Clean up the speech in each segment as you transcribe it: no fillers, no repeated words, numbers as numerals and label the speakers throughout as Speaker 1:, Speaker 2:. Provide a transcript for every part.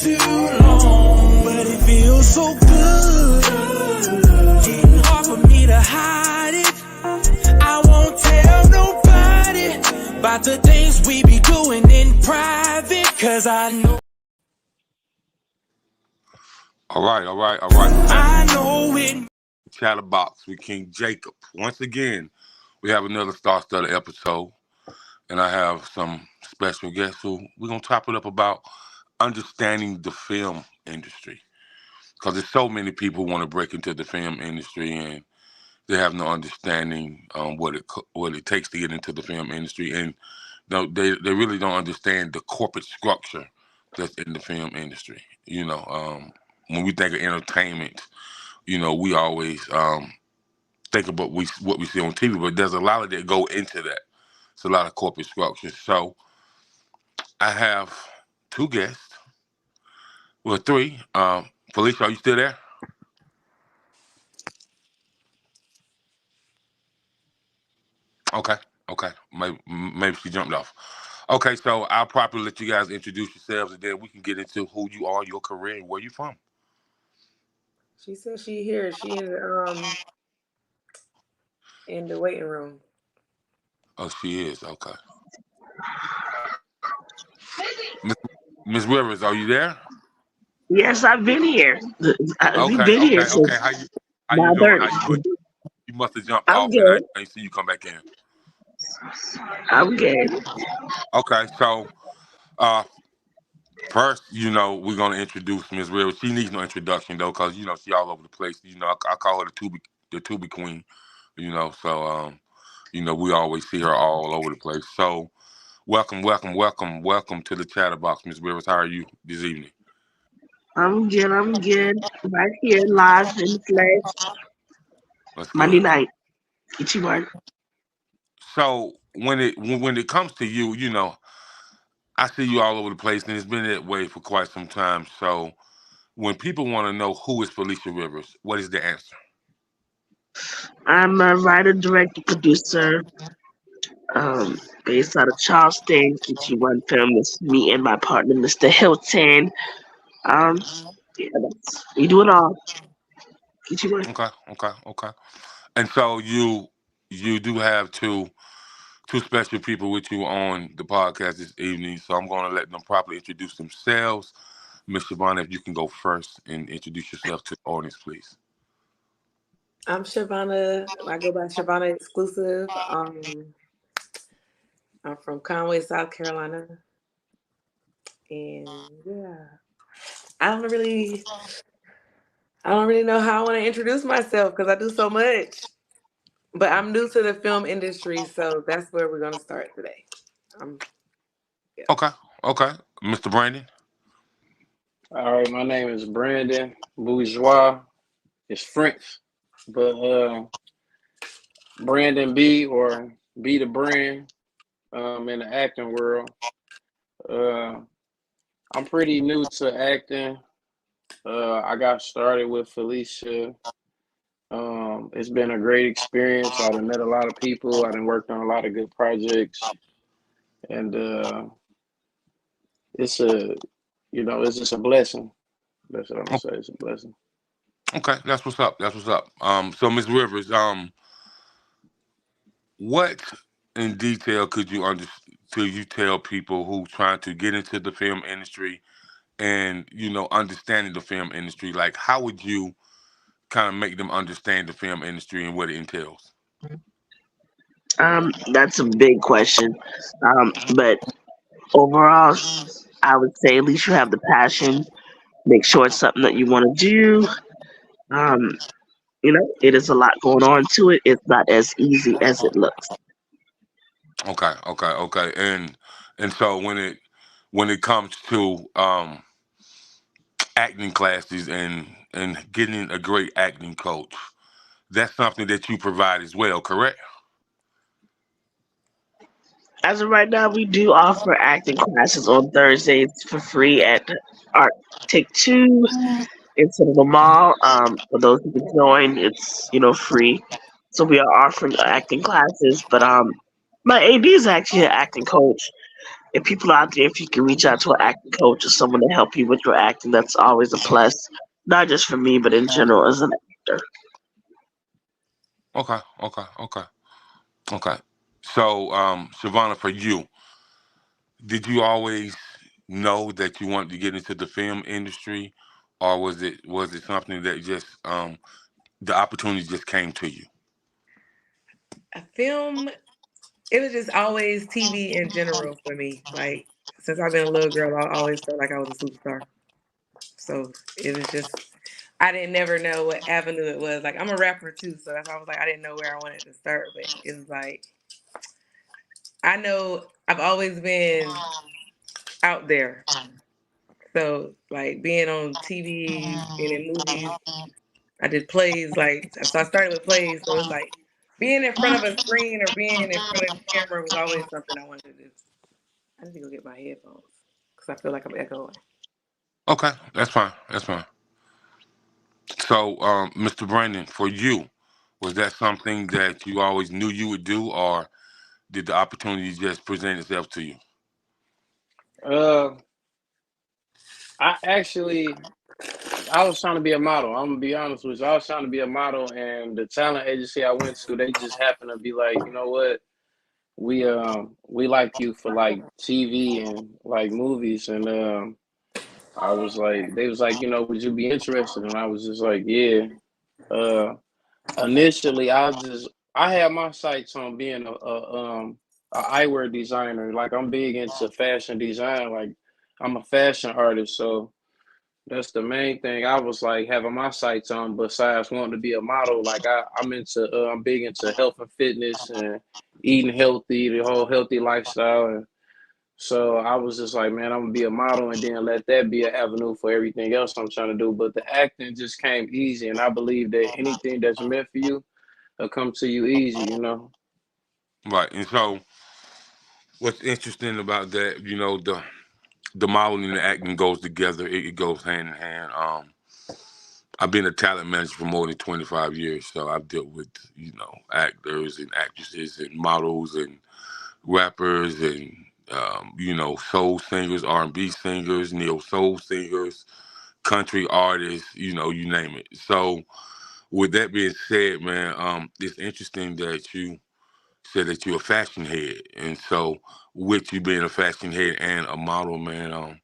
Speaker 1: too long, but it feels so good. Getting hard for me to hide it. I won't tell nobody about the things we be doing in private, cause I know.
Speaker 2: All right.
Speaker 1: I know it.
Speaker 2: Chatterbox with King Jacob. Once again, we have another star-studded episode, and I have some special guests who we're going to top it up about understanding the film industry. Because there's so many people who want to break into the film industry, and they have no understanding what it takes to get into the film industry, and they really don't understand the corporate structure that's in the film industry. When we think of entertainment, we always think about what we see on TV, but there's a lot of that go into that. It's a lot of corporate structures. So I have two guests, well, three. Felicia, are you still there? Okay. Maybe she jumped off. Okay, so I'll probably let you guys introduce yourselves, and then we can get into who you are, your career, and where you're from.
Speaker 3: She said she here. She in the waiting room.
Speaker 2: Oh, she is. Okay. Miss Rivers, are you there?
Speaker 4: Yes, I've been here. We've been here since
Speaker 2: Okay. How you doing? You must have jumped off,
Speaker 4: good.
Speaker 2: and I see you come back in.
Speaker 4: I'm good.
Speaker 2: Okay, so first, we're gonna introduce Miss Rivers. She needs no introduction though, because she all over the place. I call her the Tubi Queen. So we always see her all over the place. So welcome to the Chatterbox, Miss Rivers. How are you this evening?
Speaker 4: I'm good. Right here, live in the flesh.
Speaker 2: That's
Speaker 4: Monday
Speaker 2: good.
Speaker 4: night. Get you one.
Speaker 2: So when it comes to you, I see you all over the place, and it's been that way for quite some time. So when people want to know who is Felicia Rivers, what is the answer?
Speaker 4: I'm a writer, director, producer, based out of Charleston. Get you one film. It's me and my partner, Mr. Hilton. We do it all. Get you one.
Speaker 2: Okay. And so you do have two special people with you on the podcast this evening. So I'm going to let them properly introduce themselves. Miss Shavona, if you can go first and introduce yourself to the audience, please.
Speaker 3: I'm Shavona. I go by Shavona Exclusive. I'm from Conway, South Carolina. And yeah, I don't really know how I want to introduce myself because I do so much. But I'm new to the film industry, so that's where we're going to start today.
Speaker 2: Yeah. Okay. Mr. Brandon?
Speaker 5: All right, my name is Brandon Bourgeois. It's French, but Brandon B, or B the brand, in the acting world. I'm pretty new to acting. I got started with Felicia. It's been a great experience. I've met a lot of people. I've worked on a lot of good projects, and it's just a blessing. That's what I'm gonna say. It's a blessing.
Speaker 2: Okay, that's what's up. So Ms. Rivers, what in detail could you tell people who trying to get into the film industry and understanding the film industry? Like, how would you kind of make them understand the film industry and what it entails?
Speaker 4: That's a big question. But overall, I would say at least you have the passion. Make sure it's something that you want to do. It is a lot going on to it. It's not as easy as it looks.
Speaker 2: Okay. And so when it comes to acting classes and getting a great acting coach, that's something that you provide as well, correct?
Speaker 4: As of right now, we do offer acting classes on Thursdays for free at Art Take Two instead of the mall. For those who can join, it's free. So we are offering acting classes, but my AD is actually an acting coach. if people out there, if you can reach out to an acting coach or someone to help you with your acting, that's always a plus. Not just for me, but in general as an actor.
Speaker 2: Okay, okay, okay, okay. So, Shavona, for you, did you always know that you wanted to get into the film industry, or was it something that just the opportunity just came to you?
Speaker 3: A film, it was just always TV in general for me. Like since I've been a little girl, I always felt like I was a superstar. So it was just I didn't never know what avenue it was. Like I'm a rapper too, so that's why I was like I didn't know where I wanted to start. But it was like I know I've always been out there. So like being on TV, being in movies, I did plays. Like so, I started with plays. So it's like being in front of a screen or being in front of the camera was always something I wanted to do. I need to go get my headphones because I feel like I'm echoing.
Speaker 2: Okay, that's fine. That's fine. So, Mr. Brandon, for you, was that something that you always knew you would do, or did the opportunity just present itself to you?
Speaker 5: Uh, I actually I was trying to be a model. I'm gonna be honest with you. I was trying to be a model, and the talent agency I went to, they just happened to be like, you know what, we like you for like TV and like movies, and I was like, they was like, would you be interested? And I was just like, yeah. Uh, Initially, I had my sights on being a eyewear designer. Like I'm big into fashion design. Like I'm a fashion artist, so that's the main thing I was like having my sights on. Besides wanting to be a model, like I'm big into health and fitness and eating healthy, the whole healthy lifestyle. And so I was just like, man, I'm gonna be a model and then let that be an avenue for everything else I'm trying to do. But the acting just came easy, and I believe that anything that's meant for you will come to you easy.
Speaker 2: Right. And so, what's interesting about that, the modeling and the acting goes together. It goes hand in hand. I've been a talent manager for more than 25 years, so I've dealt with actors and actresses and models and rappers and soul singers, R&B singers, neo soul singers, country artists, you name it. So with that being said, man, it's interesting that you said that you're a fashion head, and so with you being a fashion head and a model, man,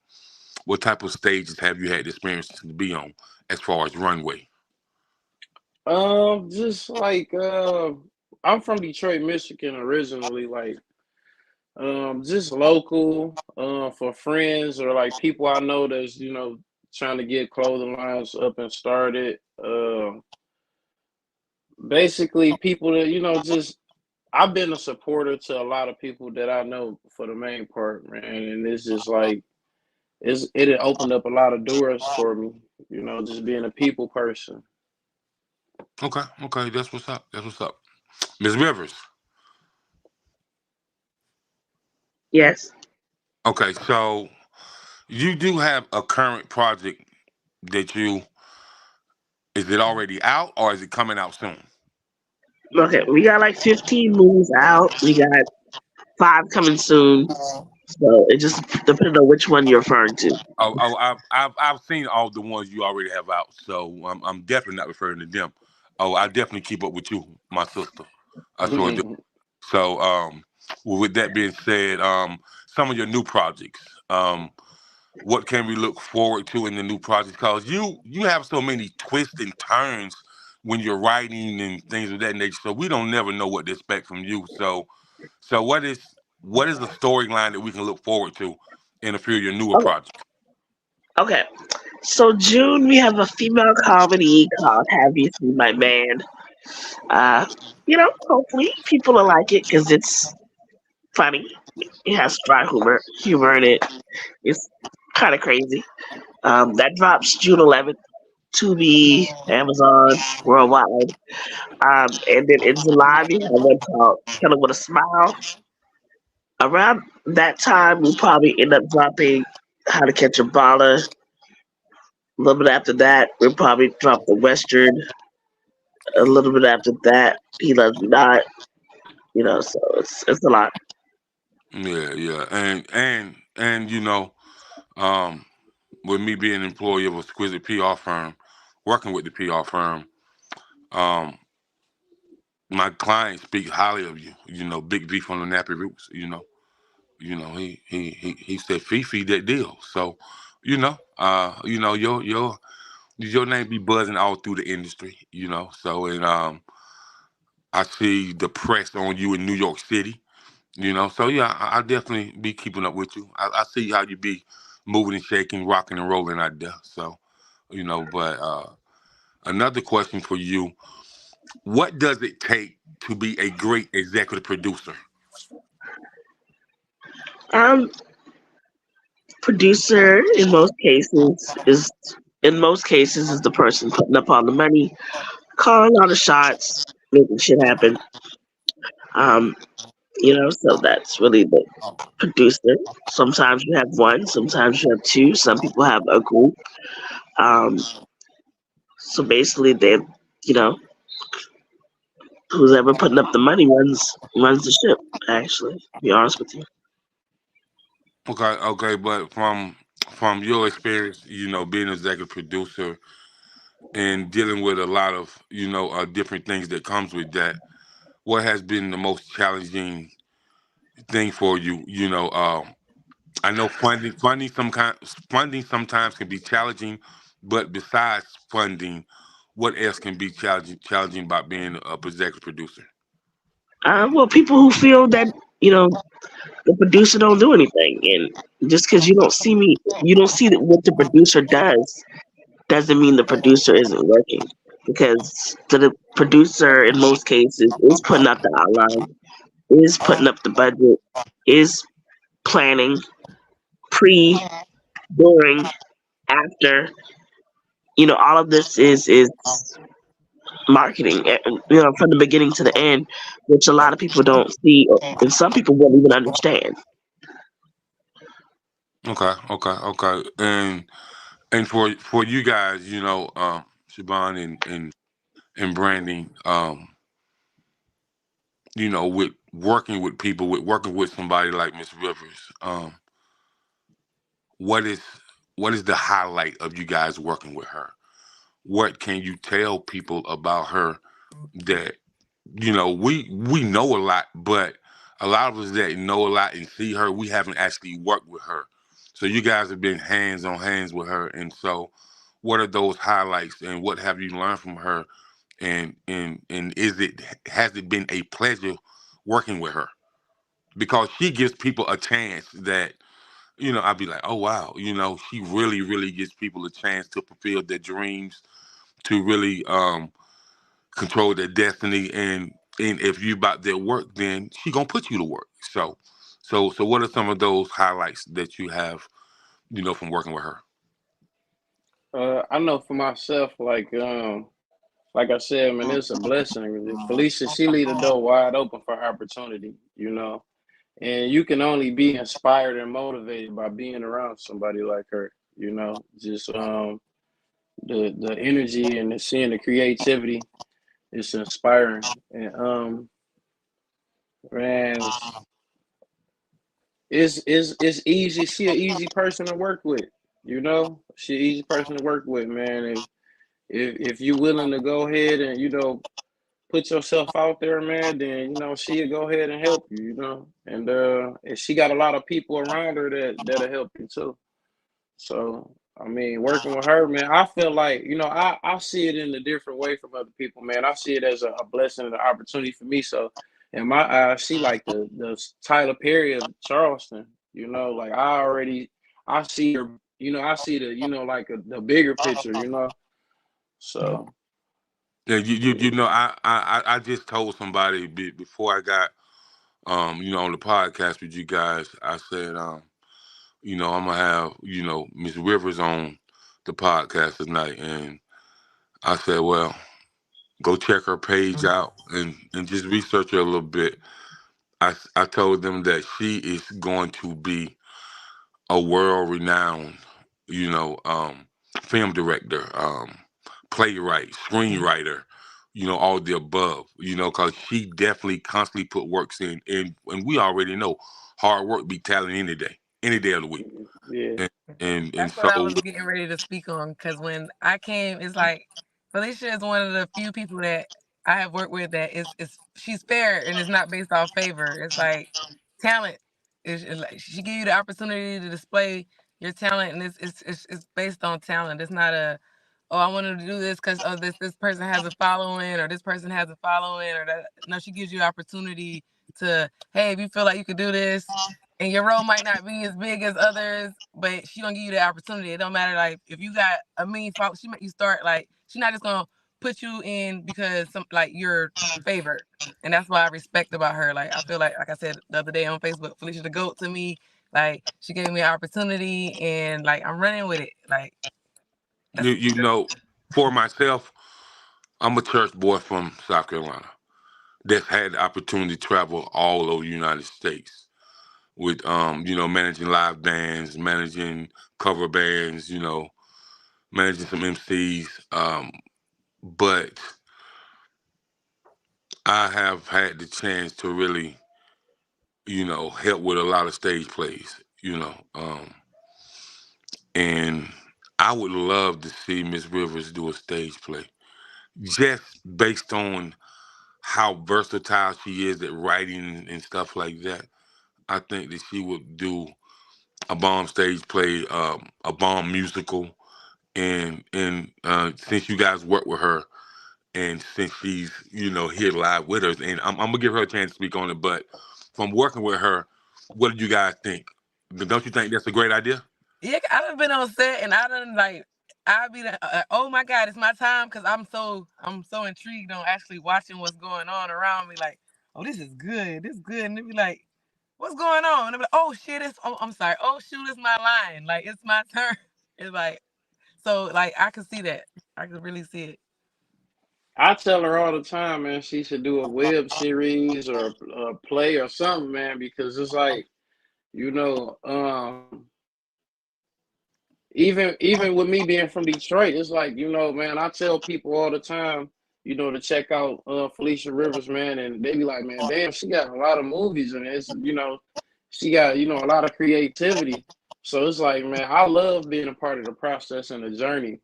Speaker 2: what type of stages have you had the experience to be on as far as runway?
Speaker 5: Just like I'm from Detroit, Michigan originally, like just local, for friends or like people I know that's, trying to get clothing lines up and started. Basically people that, just I've been a supporter to a lot of people that I know for the main part, man. And it's just like it had opened up a lot of doors for me, just being a people person.
Speaker 2: Okay, okay, that's what's up. That's what's up. Ms. Rivers.
Speaker 4: Yes.
Speaker 2: Okay, so you do have a current project that is it already out or is it coming out soon?
Speaker 4: Okay, we got like 15 movies out. We got 5 coming soon. So it just depends on which one you're referring to.
Speaker 2: I've seen all the ones you already have out, so I'm definitely not referring to them. Oh, I definitely keep up with you, my sister. I sure do. So, with that being said, some of your new projects, what can we look forward to in the new projects? Because you have so many twists and turns when you're writing and things of that nature. So we don't never know what to expect from you. So what is the storyline that we can look forward to in a few of your newer
Speaker 4: Oh,
Speaker 2: projects?
Speaker 4: okay. So June we have a female comedy called "Have You Seen My Man?" Uh, hopefully people will like it because it's funny. It has dry humor in it. It's kind of crazy. That drops June 11th. Tubi, Amazon, worldwide. And then in July we have one called "Kill 'Em with a Smile." Around that time, we'll probably end up dropping How to Catch a Baller. A little bit after that, we'll probably drop the Western. A little bit after that, He Loves Me Not. So it's a lot.
Speaker 2: Yeah, yeah, and um, with me being an employee of a exquisite PR firm, working with the PR firm, um, my clients speak highly of you. Big V from the Nappy Roots. He said Fifi that deal. So, your name be buzzing all through the industry. So and I see the press on you in New York City. So yeah, I definitely be keeping up with you. I see how you be moving and shaking, rocking and rolling out there. So, but another question for you: what does it take to be a great executive producer?
Speaker 4: Um, Producer in most cases is the person putting up all the money, calling all the shots, making shit happen. Um, so that's really the producer. Sometimes you have one, sometimes you have two, some people have a group. Um, so basically, you know, who's ever putting up the money runs the ship. Actually, to be honest with you.
Speaker 2: Okay, okay, but from your experience, being an executive producer and dealing with a lot of different things that comes with that, what has been the most challenging thing for you? I know funding sometimes can be challenging, but besides funding, what else can be challenging about being a executive producer?
Speaker 4: Well, people who feel that you know the producer don't do anything, and just because you don't see that what the producer does, doesn't mean the producer isn't working. Because the producer, in most cases, is putting out the outline, is putting up the budget, is planning, pre, during, after. All of this is marketing, from the beginning to the end, which a lot of people don't see, and some people won't even understand.
Speaker 2: Okay, okay, okay, and for you guys, Siobhan and Branding, with working with people, with working with somebody like Miss Rivers, what is what is the highlight of you guys working with her? What can you tell people about her that we know a lot, but a lot of us that know a lot and see her, we haven't actually worked with her. So you guys have been hands on hands with her, and so what are those highlights, and what have you learned from her, and has it been a pleasure working with her? Because she gives people a chance that I'd be like, oh wow, she really, really gives people a chance to fulfill their dreams, to really control their destiny, and if you about their work, then she gonna put you to work. So what are some of those highlights that you have, from working with her?
Speaker 5: I know for myself, like I said, man, it's a blessing. Felicia, she leave the door wide open for opportunity, and you can only be inspired and motivated by being around somebody like her. Just the energy and seeing the creativity is inspiring. And man, it's easy. She an easy person to work with. She an easy person to work with, man. And if you're willing to go ahead and put yourself out there, man, then she'll go ahead and help you. And she got a lot of people around her that'll help you too. So I mean, working with her, man, I feel like I see it in a different way from other people, man. I see it as a blessing and an opportunity for me. So in my eyes, she like the Tyler Perry of Charleston. Like I see her. I see the like the bigger picture. So
Speaker 2: Yeah, I just told somebody before I got on the podcast with you guys. I said I'm gonna have Miss Rivers on the podcast tonight, and I said, well, go check her page out and just research her a little bit. I told them that she is going to be a world renowned, you know, um, film director, playwright, screenwriter, all the above, because she definitely constantly put works in, and we already know hard work beat talent any day of the week.
Speaker 5: Yeah.
Speaker 2: And
Speaker 3: That's what I
Speaker 2: so
Speaker 3: was getting ready to speak on, because when I came, it's like Felicia is one of the few people that I have worked with that is she's fair and it's not based off favor. It's like talent is like she give you the opportunity to display your talent, and it's based on talent. It's not a, oh, I wanted to do this because this person has a following or this person has a following or that. No, she gives you opportunity to, hey, if you feel like you could do this, and your role might not be as big as others, but she gonna give you the opportunity. It don't matter, like, if you got a million followers, she make you start, like, she not just gonna put you in because you're favored. And that's what I respect about her. Like, I feel like I said the other day on Facebook, Felicia the GOAT to me. Like, she gave me an opportunity and like I'm running with it. Like,
Speaker 2: you know, for myself, I'm a church boy from South Carolina that's had the opportunity to travel all over the United States with managing live bands, managing cover bands, managing some MCs. But I have had the chance to really, help with a lot of stage plays, and I would love to see Miss Rivers do a stage play just based on how versatile she is at writing and stuff like that. I think that she would do a bomb stage play, a bomb musical, and since you guys work with her, and since she's here live with us, and I'm gonna give her a chance to speak on it. But from working with her, what do you guys think? Don't you think that's a great idea?
Speaker 3: yeah, I done been on set and I done like I'll be like, oh my God, it's my time, because I'm so intrigued on actually watching what's going on around me. Like, oh, this is good, and they be like, what's going on? And I'm like, oh shit, I'm sorry, oh shoot, it's my line, like it's my turn. It's like, so like I can see that, I can really see it.
Speaker 5: I tell her all the time, man, she should do a web series or a play or something, man, because it's like, you know, even with me being from Detroit, it's like, man, I tell people all the time, to check out Felicia Rivers, man, and they be like, man, damn, she got a lot of movies and she got, a lot of creativity. So it's like, man, I love being a part of the process and the journey,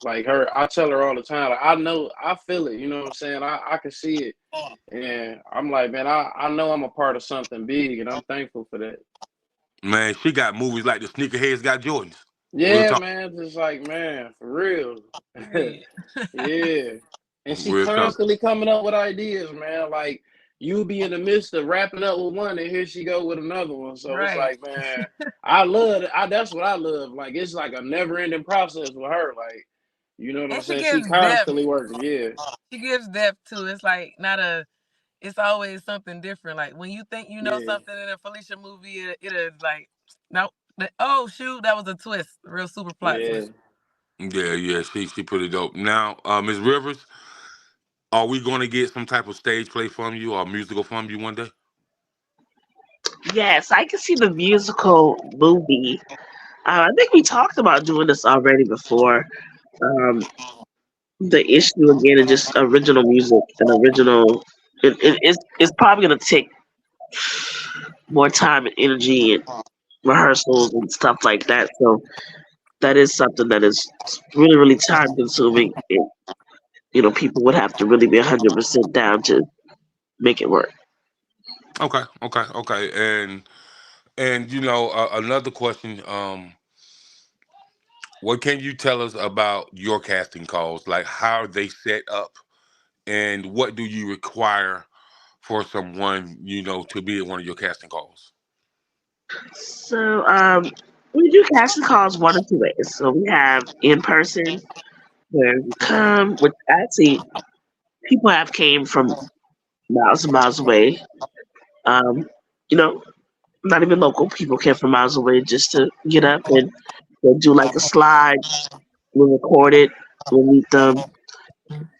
Speaker 5: like her. I tell her all the time, like, I know, I feel it, you know what I'm saying? I can see it. And I'm like, man, I know I'm a part of something big and I'm thankful for that.
Speaker 2: Man, she got movies like the Sneakerheads got Jordans. Real
Speaker 5: Yeah,
Speaker 2: talk.
Speaker 5: man, just like, man, for real.
Speaker 3: Period.
Speaker 5: Yeah. And she
Speaker 2: Real talk.
Speaker 5: constantly coming up with ideas, man. Like, you be in the midst of wrapping up with one and here she go with another one. So it's
Speaker 3: Right.
Speaker 5: like, man, I love it. That's what I love. Like, it's like a never ending process with her. Like, you know what I'm
Speaker 3: And she
Speaker 5: saying? She
Speaker 3: gives depth.
Speaker 5: constantly working. Yeah.
Speaker 3: She gives depth too. It's like not a. It's always something different. Like when you think you know
Speaker 5: Yeah.
Speaker 3: something in a Felicia movie, it is like, no. Oh shoot, that was a twist. A real super plot
Speaker 5: Yeah.
Speaker 3: twist.
Speaker 2: Yeah. She pretty dope. Now, Miss Rivers, are we going to get some type of stage play from you or musical from you one day?
Speaker 4: Yes, I can see the musical movie. I think we talked about doing this already before. Um, the issue again is just original music and original. It's probably going to take more time and energy and rehearsals and stuff like that. So that is something that is really, really time consuming. And, people would have to really be 100% down to make it work.
Speaker 2: Okay. And another question. What can you tell us about your casting calls? Like, how are they set up, and what do you require for someone to be at one of your casting calls?
Speaker 4: So we do casting calls one of two ways. So we have in person where you come, which actually people have came from miles and miles away. Um, you know, not even local people came from miles away just to get up and they'll do like a slide. We'll record it. We'll meet them.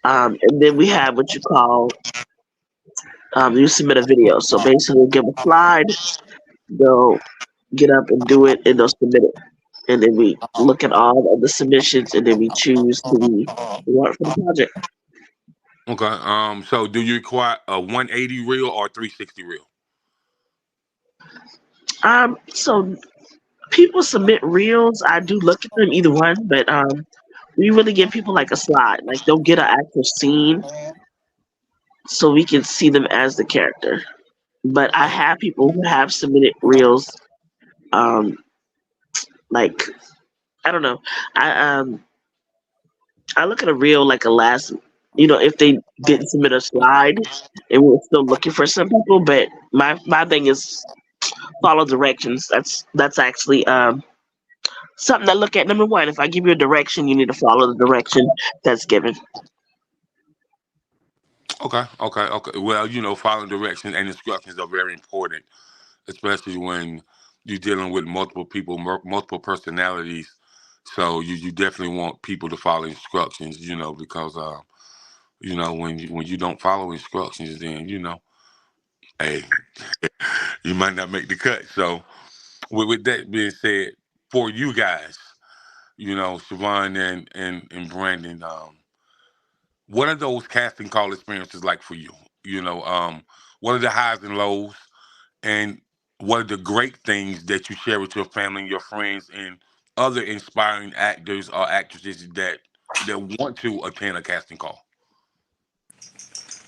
Speaker 4: And then we have what you call you submit a video. So basically, give a slide. They'll get up and do it, and they'll submit it. And then we look at all of the submissions, and then we choose who we want for the project.
Speaker 2: Okay. So do you require a 180 reel or 360 reel?
Speaker 4: So people submit reels. I do look at them, either one, but we really give people like a slide. Like they'll get an actual scene so we can see them as the character. But I have people who have submitted reels. Um, like I don't know. I look at a reel like a last. If they didn't submit a slide, and we're still looking for some people. But my thing is follow directions. That's actually something I look at. Number one, if I give you a direction, you need to follow the direction that's given.
Speaker 2: Okay. Well, following directions and instructions are very important, especially when you're dealing with multiple people, multiple personalities. So you definitely want people to follow instructions, because when you don't follow instructions, then hey, you might not make the cut. So with that being said, for you guys, Siobhan and Brandon, what are those casting call experiences like for you? What are the highs and lows, and what are the great things that you share with your family and your friends and other inspiring actors or actresses that want to attend a casting call?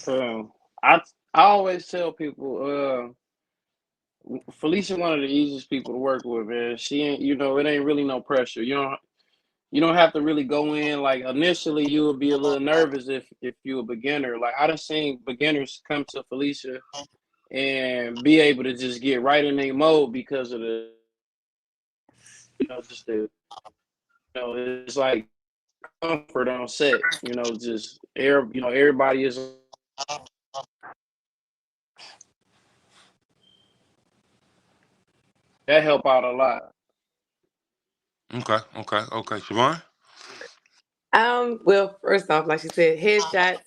Speaker 5: Um, I I always tell people, Felicia one of the easiest people to work with, man. She ain't, it ain't really no pressure. You don't have to really go in. Like initially, you would be a little nervous if you're a beginner. Like I done seen beginners come to Felicia and be able to just get right in their mode because of just it's like comfort on set. Just everybody is that help out a lot.
Speaker 2: Okay. Siobhan?
Speaker 3: Well, first off, like she said, headshots.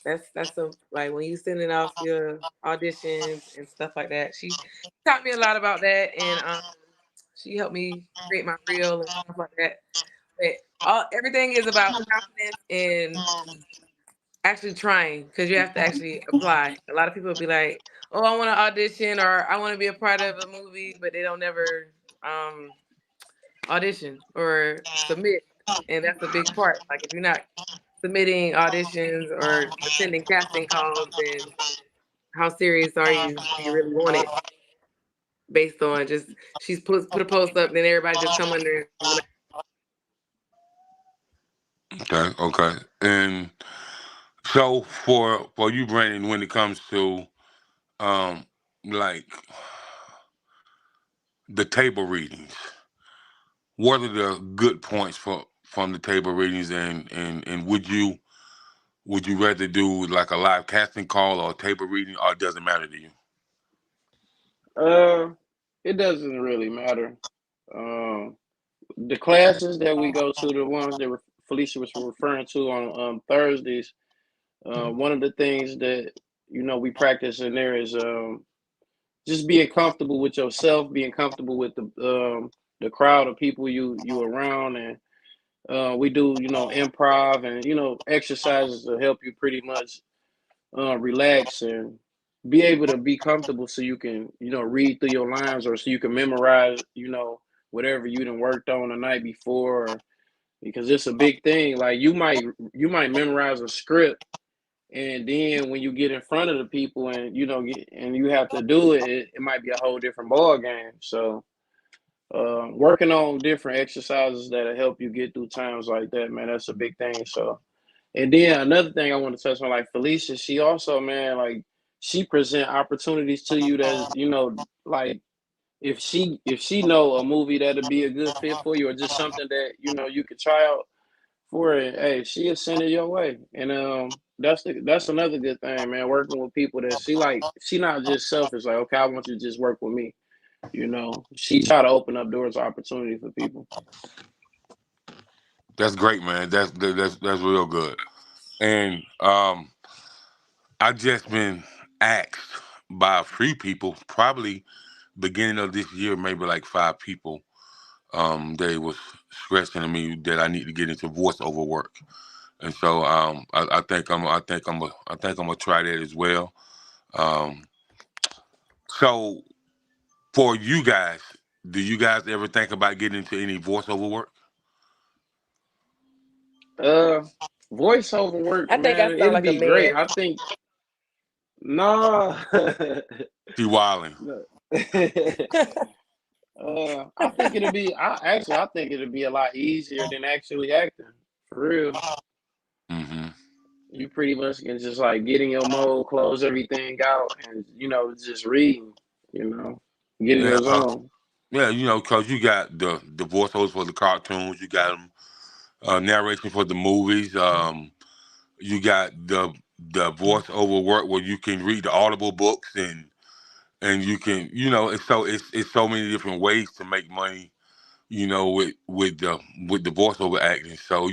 Speaker 3: That's a like when you sending off your auditions and stuff like that. She taught me a lot about that, and she helped me create my reel and stuff like that. But everything is about confidence and actually trying because you have to actually apply. A lot of people will be like, "Oh, I want to audition or I want to be a part of a movie," but they don't never um audition or submit, and that's a big part. Like if you're not submitting auditions or attending casting calls, then how serious are you? Do you really want it? Based on just she's put a post up, then everybody just come under and be like,
Speaker 2: Okay. And so for you, Brandon, when it comes to um like the table readings, what are the good points from the table readings, and would you rather do like a live casting call or a table reading, or it doesn't matter to you?
Speaker 5: Uh, it doesn't really matter. Um, the classes that we go to, the ones that Felicia was referring to on Thursdays. One of the things that we practice in there is just being comfortable with yourself, being comfortable with the crowd of people you around, and we do improv and exercises to help you pretty much relax and be able to be comfortable so you can read through your lines or so you can memorize whatever you done worked on the night before, because it's a big thing. Like you might memorize a script, and then when you get in front of the people and and you have to do it might be a whole different ball game. So working on different exercises that'll help you get through times like that, man, that's a big thing. So, and then another thing I want to touch on, like Felicia, she also, man, like she present opportunities to you that like if she know a movie that'll be a good fit for you, or just something that you could try out for it, hey, she'll send it your way. And that's another good thing, man. Working with people that she not just selfish. Like, okay, I want you to just work with me. She try to open up doors of opportunity for people.
Speaker 2: That's great, man. That's real good. And I just been asked by a few people, probably beginning of this year, maybe like 5 people. They was stressing to me that I need to get into voiceover work, and so I think I'm gonna try that as well. Um, so For you guys, do you guys ever think about getting into any voiceover work?
Speaker 5: Uh, Voiceover work,
Speaker 3: I think I
Speaker 5: man,
Speaker 3: sound
Speaker 5: it'd
Speaker 3: like a
Speaker 5: be great.
Speaker 3: man.
Speaker 5: I think no.
Speaker 2: She wilding.
Speaker 5: No. I think it'll be. I think it'll be a lot easier than actually acting. For real,
Speaker 2: Hmm.
Speaker 5: you pretty much can just like get in your mode, close everything out, and just reading. You know, get in
Speaker 2: Yeah,
Speaker 5: your zone.
Speaker 2: yeah, cause you got the voiceovers for the cartoons, you got them narration for the movies. You got the voiceover work where you can read the Audible books and you can it's so many different ways to make money. With the voiceover acting. So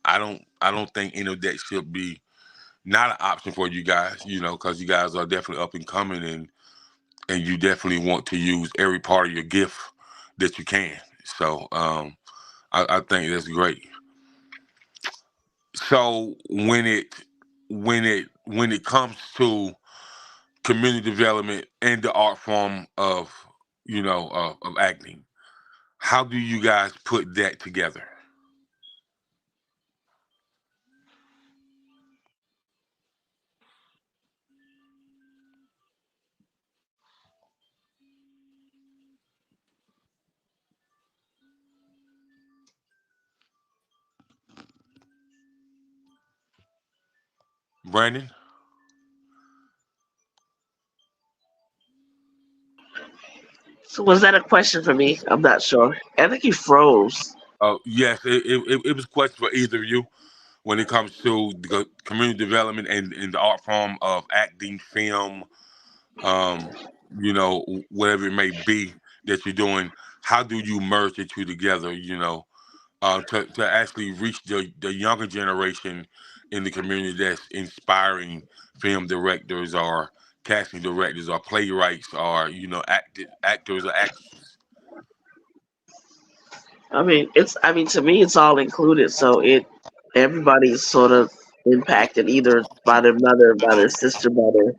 Speaker 2: I don't think any of that should be not an option for you guys. Because you guys are definitely up and coming and you definitely want to use every part of your gift that you can. So I think that's great. So when it comes to community development and the art form of acting, how do you guys put that together? Brandon?
Speaker 4: So was that a question for me? I'm not sure. I think you froze.
Speaker 2: Yes, it was a question for either of you when it comes to the community development and the art form of acting, film, um, whatever it may be that you're doing. How do you merge the two together? To actually reach the younger generation in the community that's inspiring film directors or casting directors or playwrights or actors or actresses.
Speaker 4: I mean to me it's all included. So everybody's sort of impacted either by their mother, by their sister, by their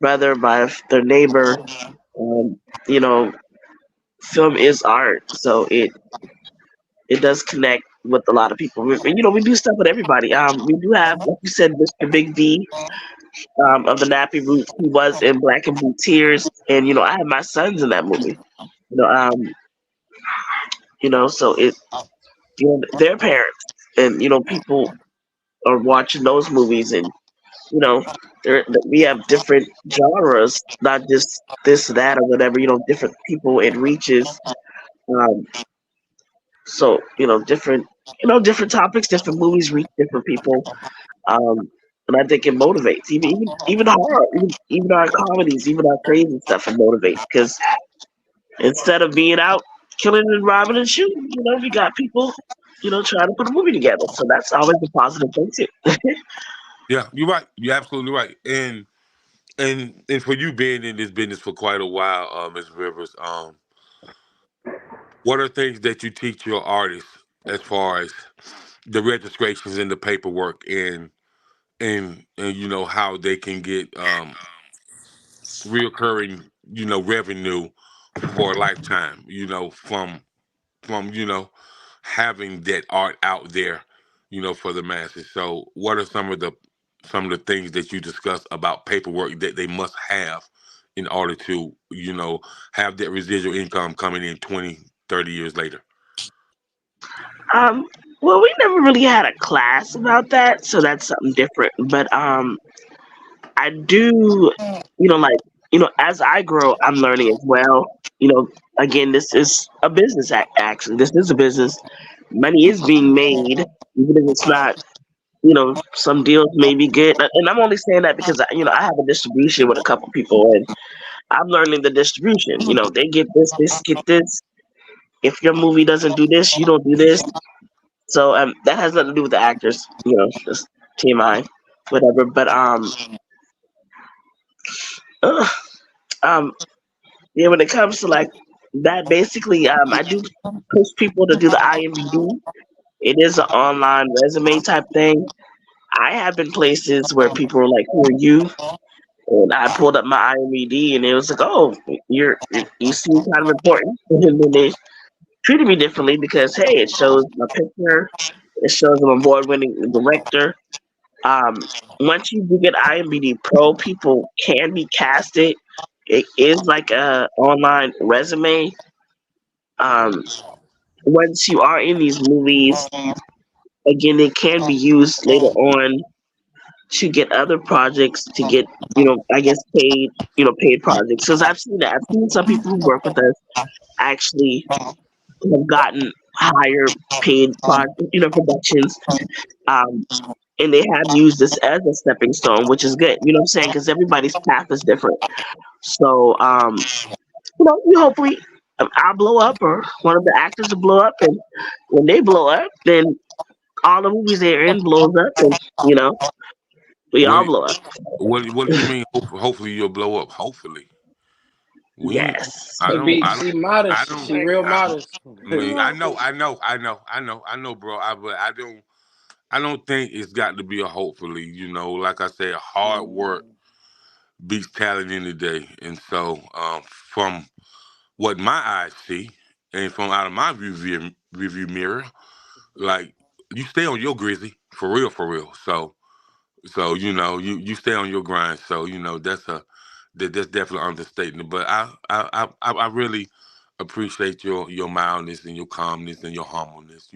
Speaker 4: brother, by their neighbor. Um, you know, film is art, so it does connect with a lot of people. We do stuff with everybody. We do have, like you said, Mr. Big V, of the Nappy Roots. He was in Black and Blue Tears, and I have my sons in that movie. You know, um, so their parents, and people are watching those movies, and we have different genres, not just this, that, or whatever. Different people it reaches. Um, so different topics, different movies reach different people. And I think it motivates, even horror, even our comedies, even our crazy stuff. It motivates because instead of being out killing and robbing and shooting, we got people, trying to put a movie together. So that's always a positive thing too.
Speaker 2: Yeah, you're right. You're absolutely right. And for you being in this business for quite a while, Ms. Rivers, what are things that you teach your artists as far as the registrations and the paperwork and how they can get reoccurring revenue for a lifetime, from having that art out there, for the masses. So what are some of the things that you discuss about paperwork that they must have in order to have that residual income coming in 20, 30 years later?
Speaker 4: Um, well, we never really had a class about that, so that's something different. But I do, as I grow, I'm learning as well. You know, again, this is a business. Actually, this is a business. Money is being made, even if it's not. Some deals may be good, and I'm only saying that because I have a distribution with a couple people, and I'm learning the distribution. They get this, get this. If your movie doesn't do this, you don't do this. So that has nothing to do with the actors. Just TMI, whatever. But uh, um, yeah, when it comes to like that, basically, I do push people to do the IMDb. It is an online resume type thing. I have been places where people are like, "Who are you?" And I pulled up my IMDb, and it was like, "Oh, you seem kind of important." And then they treated me differently because, hey, it shows my picture, it shows I'm an award-winning director. Um, Once you do get IMDb Pro, people can be casted. It is like a online resume. Um, Once you are in these movies, again, it can be used later on to get other projects to get, I guess paid projects. Because I've seen that. I've seen some people who work with us actually have gotten higher paid productions. Um, and they have used this as a stepping stone, which is good. You know what I'm saying? Because everybody's path is different. So, you hopefully I'll blow up, or one of the actors will blow up, and when they blow up, then all the movies they're in blows up, and we
Speaker 2: What
Speaker 4: all
Speaker 2: do-
Speaker 4: blow up.
Speaker 2: what do you mean? Hopefully you'll blow up. Hopefully. We,
Speaker 4: Yes.
Speaker 2: I
Speaker 5: Hey,
Speaker 2: don't,
Speaker 5: B,
Speaker 2: I don't,
Speaker 5: she
Speaker 2: I
Speaker 5: modest.
Speaker 2: don't,
Speaker 5: She real
Speaker 2: I,
Speaker 5: modest.
Speaker 2: I mean, I know, bro. But I don't think it's got to be a hopefully. Like I said, hard work beats talent any day. And so, from what my eyes see, and from out of my review mirror, like you stay on your grizzy for real, for real. So you stay on your grind. So that's definitely understatement. But I really appreciate your mildness and your calmness and your humbleness.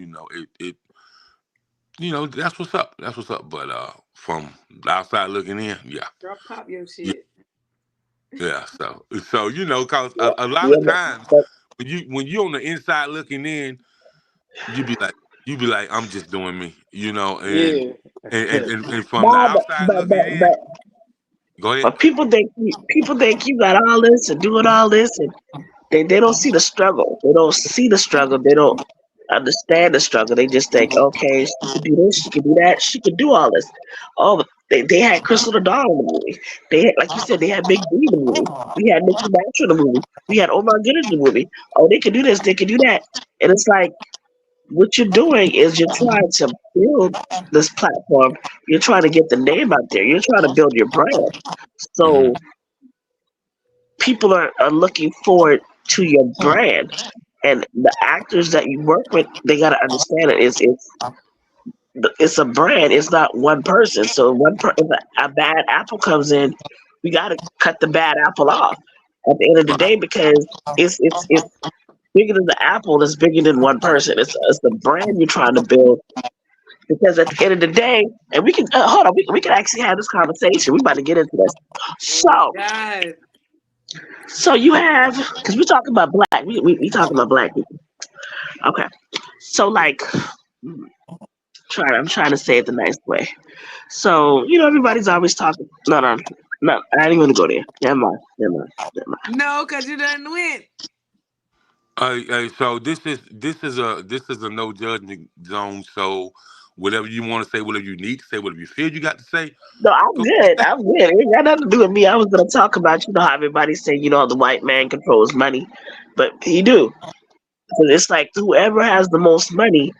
Speaker 2: That's what's up. That's what's up. But from the outside looking in, yeah,
Speaker 3: Girl, pop your
Speaker 2: yeah,
Speaker 3: shit.
Speaker 2: yeah. So cause
Speaker 4: Yeah.
Speaker 2: a lot
Speaker 4: Yeah.
Speaker 2: of times when you on the inside looking in, you be like I'm just doing me, and
Speaker 5: Yeah.
Speaker 2: and from the
Speaker 4: Nah,
Speaker 2: outside looking in, go ahead.
Speaker 4: but people think you got all this and doing all this, and they don't see the struggle. They don't see the struggle. They don't understand the struggle. They just think, okay, she could do this, she could do that, she could do all this. Oh, they had Crystal the Doll in the movie. They had, like you said, they had Big B in the movie. We had Nicki Minaj in the movie. We had Oh My Goodness in the movie. Oh, they could do this, they could do that. And it's like, what you're doing is you're trying to build this platform. You're trying to get the name out there. You're trying to build your brand.
Speaker 2: Hmm.
Speaker 4: So people are looking forward to your brand, and the actors that you work with, they got to understand it. It's a brand. It's not one person. So if a bad apple comes in, we got to cut the bad apple off at the end of the day, because it's bigger than the apple. It's bigger than one person. It's the brand you're trying to build. Because at the end of the day, and we can hold on, we can actually have this conversation. We about to get into this. So
Speaker 3: God.
Speaker 4: so you have, because we're talking about black. We talking about black people. Okay. So like, I'm trying to say it the nice way. So everybody's always talking. No. I didn't even go there. Never mind. Never mind. Never mind.
Speaker 3: No, because you done went.
Speaker 2: So this is a no judgment zone. So whatever you want to say, whatever you need to say, whatever you feel you got to say,
Speaker 4: No, I'm
Speaker 2: go.
Speaker 4: good. I'm good. It ain't got nothing to do with me. I was gonna talk about how everybody say the white man controls money, but he do. 'Cause it's like whoever has the most money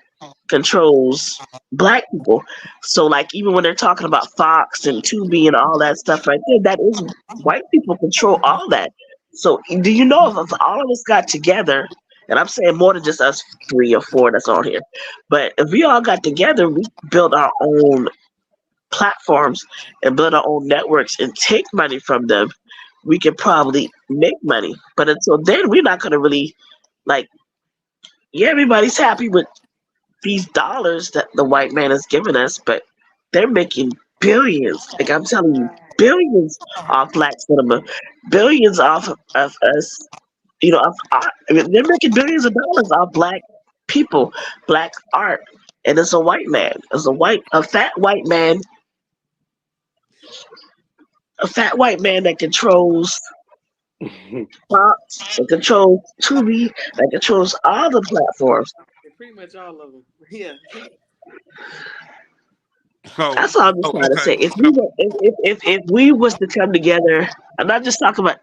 Speaker 4: controls black people. So like even when they're talking about Fox and Tubi and all that stuff right there, that is white people control all that. So do you know if all of us got together, and I'm saying more than just us three or four that's on here, but if we all got together, we build our own platforms and build our own networks and take money from them, we could probably make money. But until then, we're not gonna really like. Yeah, everybody's happy with these dollars that the white man has given us, but they're making billions. Like I'm telling you, billions off black cinema, billions off of us. Of art. I mean, they're making billions of dollars off black people, black art, and it's a white man. It's a fat white man that controls Fox, that controls Tubi, that controls all the platforms.
Speaker 3: Pretty much all of them. Yeah.
Speaker 2: So,
Speaker 4: That's all I'm just trying to
Speaker 2: okay.
Speaker 4: say. If we was to come together, I'm not just talking about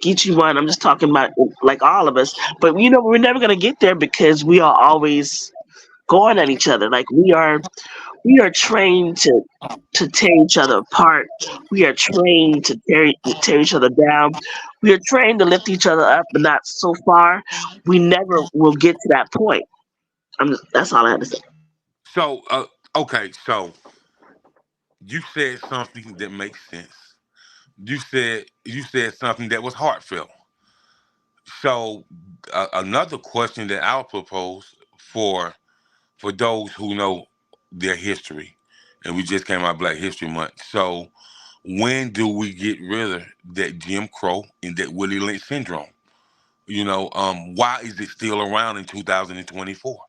Speaker 4: each one. I'm just talking about like all of us. But we're never gonna get there because we are always going at each other. Like we are trained to tear each other apart. We are trained to tear each other down. We are trained to lift each other up, but not so far. We never will get to that point. That's all I have to say.
Speaker 2: So, okay, so you said something that makes sense. You said something that was heartfelt. So, another question that I'll propose for those who know their history, and we just came out of Black History Month. So, when do we get rid of that Jim Crow and that Willie Lynch syndrome? Why is it still around in 2024?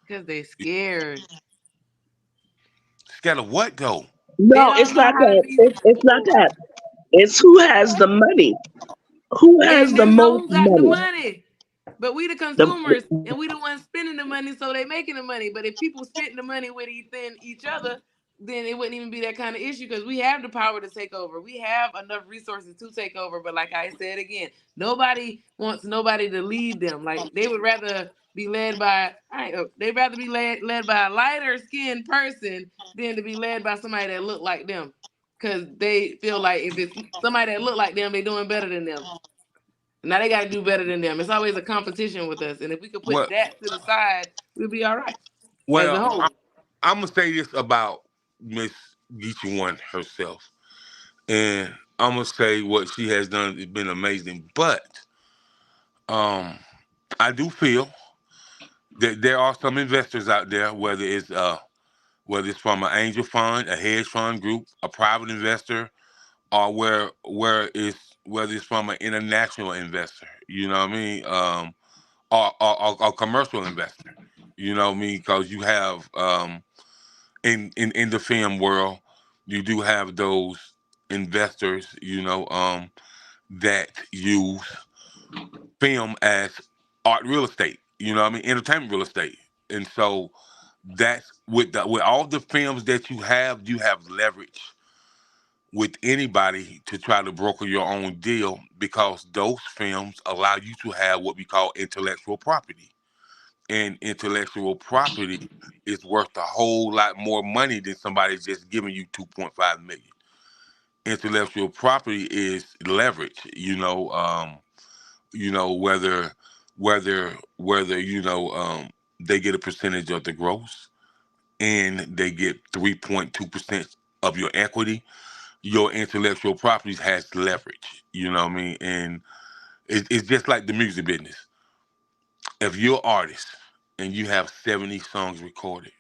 Speaker 3: Because they scared.
Speaker 2: Scared of what though?
Speaker 3: They
Speaker 4: No,
Speaker 3: don't
Speaker 4: it's
Speaker 3: know
Speaker 4: not
Speaker 3: how to
Speaker 4: that.
Speaker 3: be.
Speaker 4: It's not that. It's who has the money. Who has
Speaker 3: And
Speaker 4: the
Speaker 3: they know
Speaker 4: most
Speaker 3: who got the
Speaker 4: money?
Speaker 3: money. But we the
Speaker 4: The,
Speaker 3: consumers, and we the ones spending the money, so they making the money. But if people spent the money with each other, then it wouldn't even be that kind of issue because we have the power to take over. We have enough resources to take over. But like I said again, nobody wants nobody to lead them. Like they would rather be led by they'd rather be led by a lighter skinned person than to be led by somebody that look like them. Because they feel like if it's somebody that look like them, they're doing better than them. Now they got to do better than them. It's always a competition with us. And if we could put
Speaker 2: Well,
Speaker 3: that to the side, we'll be all right as a
Speaker 2: well,
Speaker 3: whole.
Speaker 2: I'm gonna say this about Miss Geechee One herself, and I'm gonna say what she has done has been amazing. But I do feel that there are some investors out there, whether it's from an angel fund, a hedge fund group, a private investor, or whether it's from an international investor. You know what I mean? Or commercial investor. You know what I mean? Because you have in the film world, you do have those investors. That use film as art real estate. You know what I mean? Entertainment real estate. And so that's with all the films that you have leverage with anybody to try to broker your own deal because those films allow you to have what we call intellectual property. And intellectual property is worth a whole lot more money than somebody just giving you 2.5 million. Intellectual property is leverage, whether they get a percentage of the gross and they get 3.2% of your equity. Your intellectual properties has leverage, you know what I mean? And it's just like the music business. If you're an artist and you have 70 songs recorded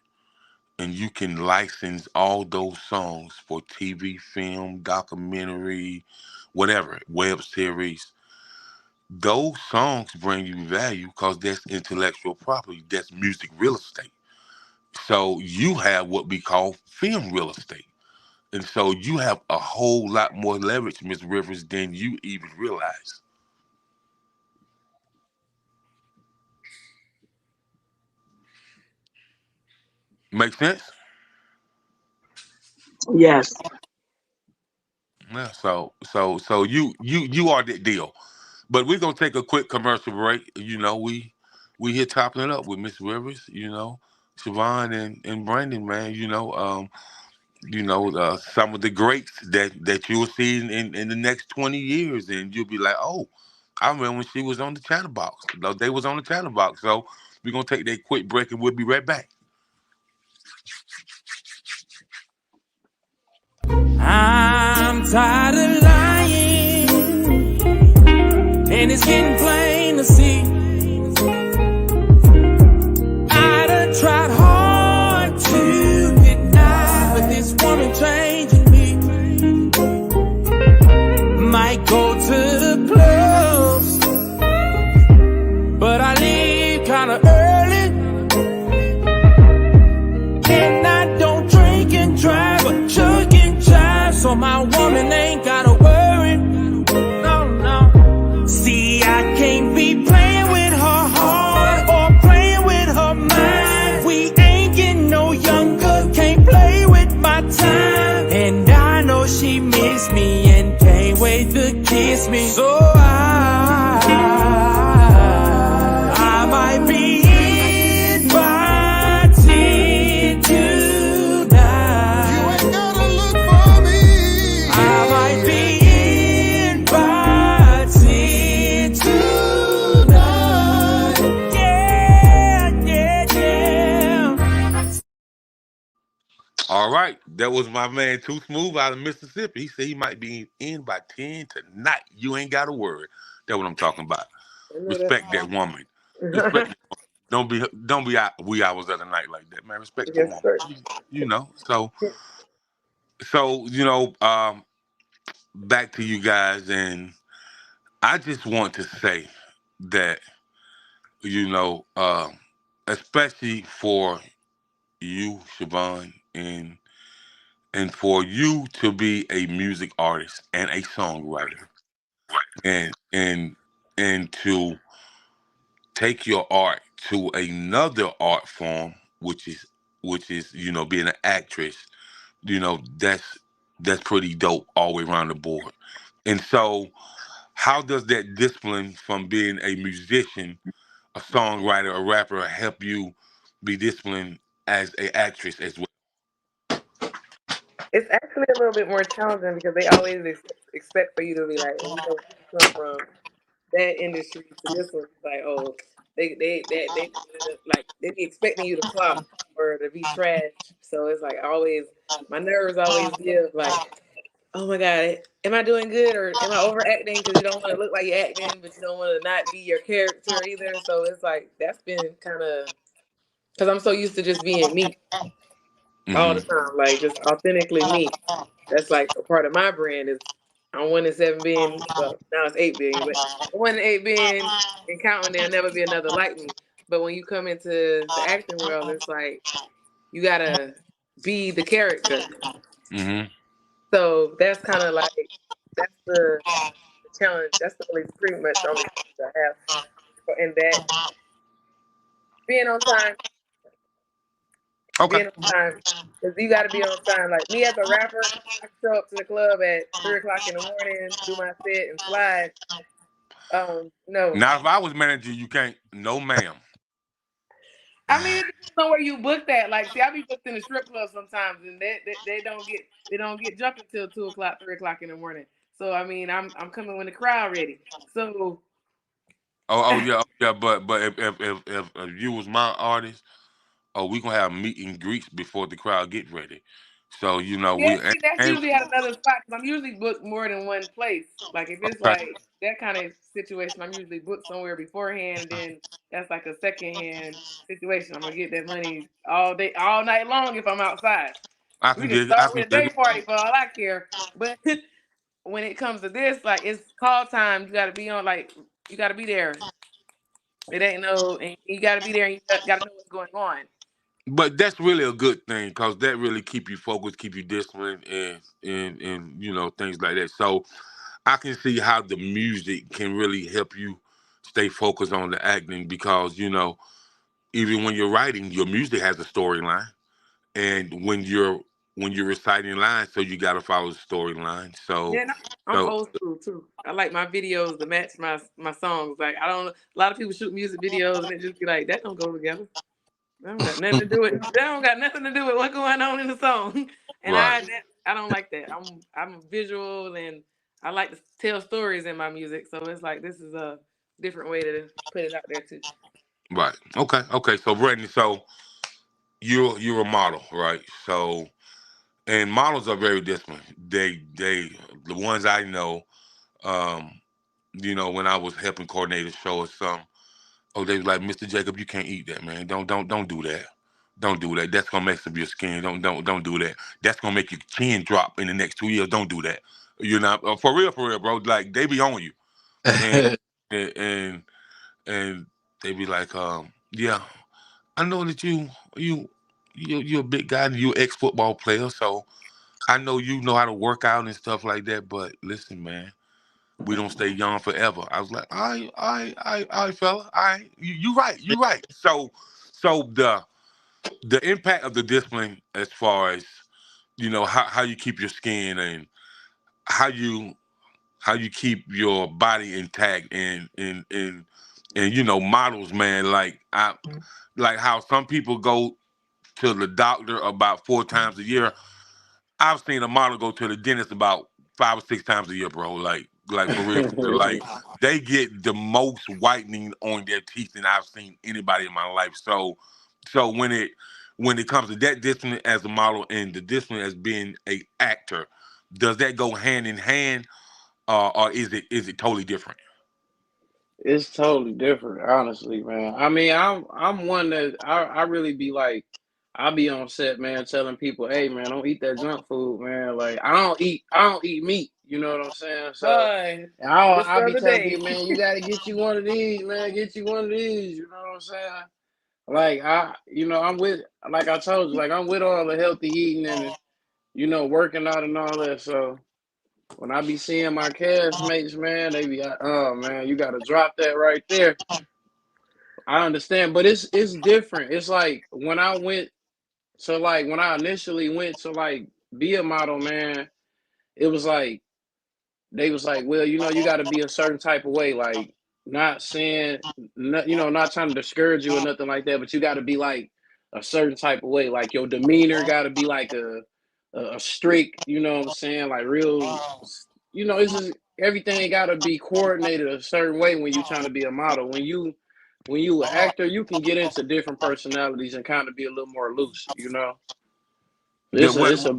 Speaker 2: and you can license all those songs for TV, film, documentary, whatever, web series, those songs bring you value because that's intellectual property. That's music real estate. So you have what we call film real estate. And so you have a whole lot more leverage, Ms. Rivers, than you even realize. Make sense?
Speaker 4: yes.
Speaker 2: Yeah. So you are that deal. But we're gonna take a quick commercial break. We here topping it up with Miss Rivers. Siobhan and Brandon, man. Some of the greats that you'll see in the next 20 years, and you'll be like, oh, I remember when she was on the Chatterbox. They was on the Chatterbox. So we're gonna take that quick break, and we'll be right back.
Speaker 1: I'm tired of lying, and it's getting plain to see. I done tried hard to deny, but this woman changing me. Might go to the clubs, but I leave kinda early, and I don't drink and drive, but chug and jive, so my woman ain't gotta worry. No. See, I can't be playing with her heart or playing with her mind. We ain't getting no younger, can't play with my time. And I know she miss me and can't wait to kiss me. So I might be in by 10.
Speaker 2: All right, that was my man Too Smooth out of Mississippi. He said he might be in by 10 tonight. You ain't got a word. That's what I'm talking about.
Speaker 3: I know that's
Speaker 2: Respect that woman. Respect. Don't be out wee hours of the night like that, man. Respect the
Speaker 3: yes,
Speaker 2: woman.
Speaker 3: sir.
Speaker 2: You know. So back to you guys, and I just want to say that you know, especially for you, Siobhan, and for you to be a music artist and a songwriter, and and to take your art to another art form, which is being an actress. That's pretty dope all the way around the board. And so, how does that discipline from being a musician, a songwriter, a rapper help you be disciplined as a actress as well?
Speaker 3: It's actually a little bit more challenging because they always expect for you to be like, when you come from that industry to this one, it's like, oh, they like they be expecting you to flop or to be trash. So it's like always my nerves always give like, oh my god, am I doing good or am I overacting? Because you don't want to look like you're acting, but you don't want to not be your character either. So it's like that's been kind of because I'm so used to just being me all the
Speaker 2: Hmm.
Speaker 3: time, like just authentically me. That's like a part of my brand is I'm 1 in 7 billion. Well, now it's 8 billion, but 1 in 8 billion and counting, there'll never be another like me. But when you come into the acting world, it's like you gotta be the character.
Speaker 2: Hmm.
Speaker 3: So that's kind of like that's the challenge. That's the only pretty much the only challenge I have in that being on time,
Speaker 2: Okay.
Speaker 3: being on time. Because you got to be on time. Like me as a rapper, I can show up to the club at 3 o'clock in the morning, do my set, and slide. No.
Speaker 2: Now, if I was manager, you can't. No, ma'am.
Speaker 3: I mean, it depends on where you booked at. Like, see, I be booked in the strip club sometimes, and they don't get jumping till 2 o'clock, 3 o'clock in the morning. So I mean, I'm coming when the crowd ready. So
Speaker 2: Oh yeah, But if you was my artist, oh, we gonna have meet and greets before the crowd get ready. So
Speaker 3: yeah,
Speaker 2: we
Speaker 3: see, that's
Speaker 2: and
Speaker 3: usually at another spot because I'm usually booked more than one place. Like if it's
Speaker 2: okay.
Speaker 3: like that kind of situation, I'm usually booked somewhere beforehand, and then that's like a secondhand situation. I'm gonna get that money all day, all night long if I'm outside.
Speaker 2: I
Speaker 3: We
Speaker 2: can
Speaker 3: can
Speaker 2: dig it. I
Speaker 3: start
Speaker 2: can
Speaker 3: with a
Speaker 2: dig
Speaker 3: day
Speaker 2: it.
Speaker 3: party for all I care. But when it comes to this, like it's call time. You got to be on. Like you got to be there. It ain't no, and you got to be there. And you got to know what's going on.
Speaker 2: But that's really a good thing because that really keep you focused, keep you disciplined, and things like that. So I can see how the music can really help you stay focused on the acting because even when you're writing, your music has a storyline, and when you're reciting lines, so you got to follow the storyline. So,
Speaker 3: Yeah, and I'm
Speaker 2: so
Speaker 3: old school too. I like my videos to match my songs. Like I don't. A lot of people shoot music videos and it just be like that don't go together. That don't got nothing to do with. That don't got nothing to do with what's going on in the song. And
Speaker 2: right,
Speaker 3: I don't like that. I'm visual and I like to tell stories in my music. So it's like this is a different way to put it out there too.
Speaker 2: right, okay. So, Brittany, so you're a model, right? So, and models are very disciplined. They the ones I know. Um, when I was helping coordinate a show or something, oh, they was like, Mr. Jacob, you can't eat that, man. Don't do that. Don't do that. That's gonna mess up your skin. Don't do that. That's gonna make your chin drop in the next 2 years. Don't do that. You're not for real, bro. Like they be on you, and and and they be like, yeah, I know that you you're a big guy and you're an ex football player, so I know you know how to work out and stuff like that. But listen, man, we don't stay young forever. I was like, all right, fella, all right, you right. So the impact of the discipline, as far as how you keep your skin and how you how you keep your body intact and models, man. Like how some people go to the doctor about 4 times a year. I've seen a model go to the dentist about 5 or 6 times a year, bro. Like for real, for real. Like they get the most whitening on their teeth than I've seen anybody in my life. So when when it comes to that discipline as a model and the discipline as being a actor, does that go hand in hand, or is it totally different?
Speaker 5: It's totally different, honestly, man. I mean, I'm one that I really be like, I be on set, man, telling people, hey, man, don't eat that junk food, man. Like, I don't eat meat. You know what I'm saying? So,
Speaker 3: Fun. Just
Speaker 5: I'll
Speaker 3: the
Speaker 5: be
Speaker 3: other
Speaker 5: telling
Speaker 3: day.
Speaker 5: people, man, you gotta get you one of these, man. Get you one of these. You know what I'm saying? Like I'm with, like I told you, like I'm with all the healthy eating and working out and all that. So when I be seeing my castmates, man, they be like, oh man, you gotta drop that right there. I understand, but it's different. It's like when I went to like when I initially went to like be a model, man, it was like they was like, well, you got to be a certain type of way, like not saying, not trying to discourage you or nothing like that, but you got to be like a certain type of way, like your demeanor got to be like a strict, you know what I'm saying, like real, it's just everything got to be coordinated a certain way when you trying to be a model. When you an actor, you can get into different personalities and kind of be a little more loose,
Speaker 2: The,
Speaker 5: It's a,
Speaker 2: well,
Speaker 5: it's a,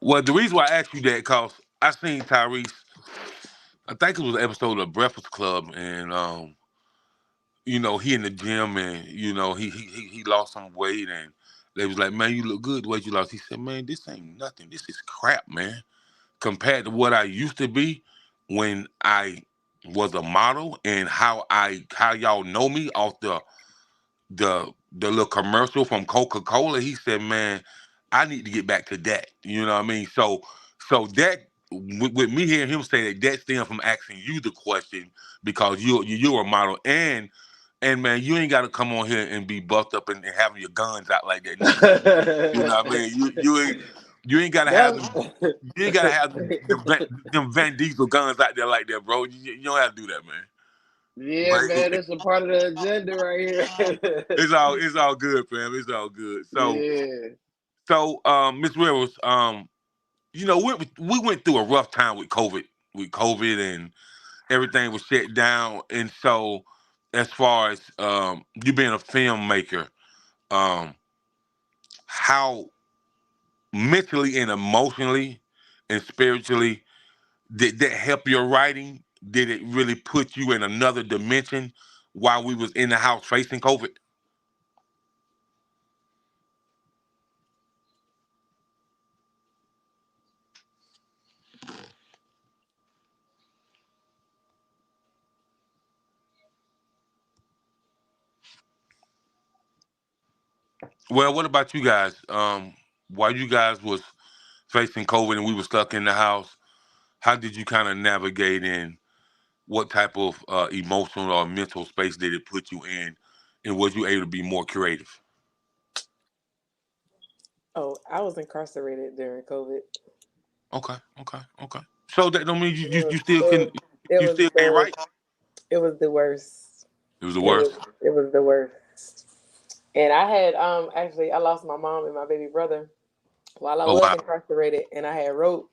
Speaker 2: well, the reason why I asked you that because I seen Tyrese. I think it was an episode of Breakfast Club, and he in the gym, and he lost some weight, and they was like, "Man, you look good the way you lost." He said, "Man, this ain't nothing. This is crap, man, compared to what I used to be when I was a model and how y'all know me off the little commercial from Coca-Cola." He said, "Man, I need to get back to that." You know what I mean? So that with me hearing him say that stemmed from asking you the question because you're a model and man, you ain't got to come on here and be buffed up and having your guns out like that neither. You know what I mean? You ain't gotta have
Speaker 5: that's
Speaker 2: them. You ain't gotta have them Van Diesel guns out there like that, bro. You don't have to do that, man.
Speaker 5: Yeah,
Speaker 2: But
Speaker 5: man, it's a part of the agenda right here.
Speaker 2: it's all good, fam. It's all good. So
Speaker 5: Yeah.
Speaker 2: Miss Rivers, we went through a rough time with COVID, and everything was shut down. And so, as far as you being a filmmaker, um, how mentally and emotionally and spiritually did that help your writing? Did it really put you in another dimension while we was in the house facing COVID? Well, what about you guys? While you guys was facing COVID and we were stuck in the house, how did you kind of navigate in? What type of emotional or mental space did it put you in? And was you able to be more creative?
Speaker 3: Oh, I was incarcerated during COVID.
Speaker 2: Okay, okay, okay. So that don't mean you
Speaker 3: It
Speaker 2: you,
Speaker 3: was
Speaker 2: you still
Speaker 3: it
Speaker 2: can
Speaker 3: was it
Speaker 2: you
Speaker 3: was
Speaker 2: still can't
Speaker 3: the
Speaker 2: write?
Speaker 3: it was the worst.
Speaker 2: It was the
Speaker 3: It was
Speaker 2: worst.
Speaker 3: it was the worst. And I had actually I lost my mom and my baby brother while I
Speaker 2: Oh
Speaker 3: was
Speaker 2: wow.
Speaker 3: incarcerated, and I had wrote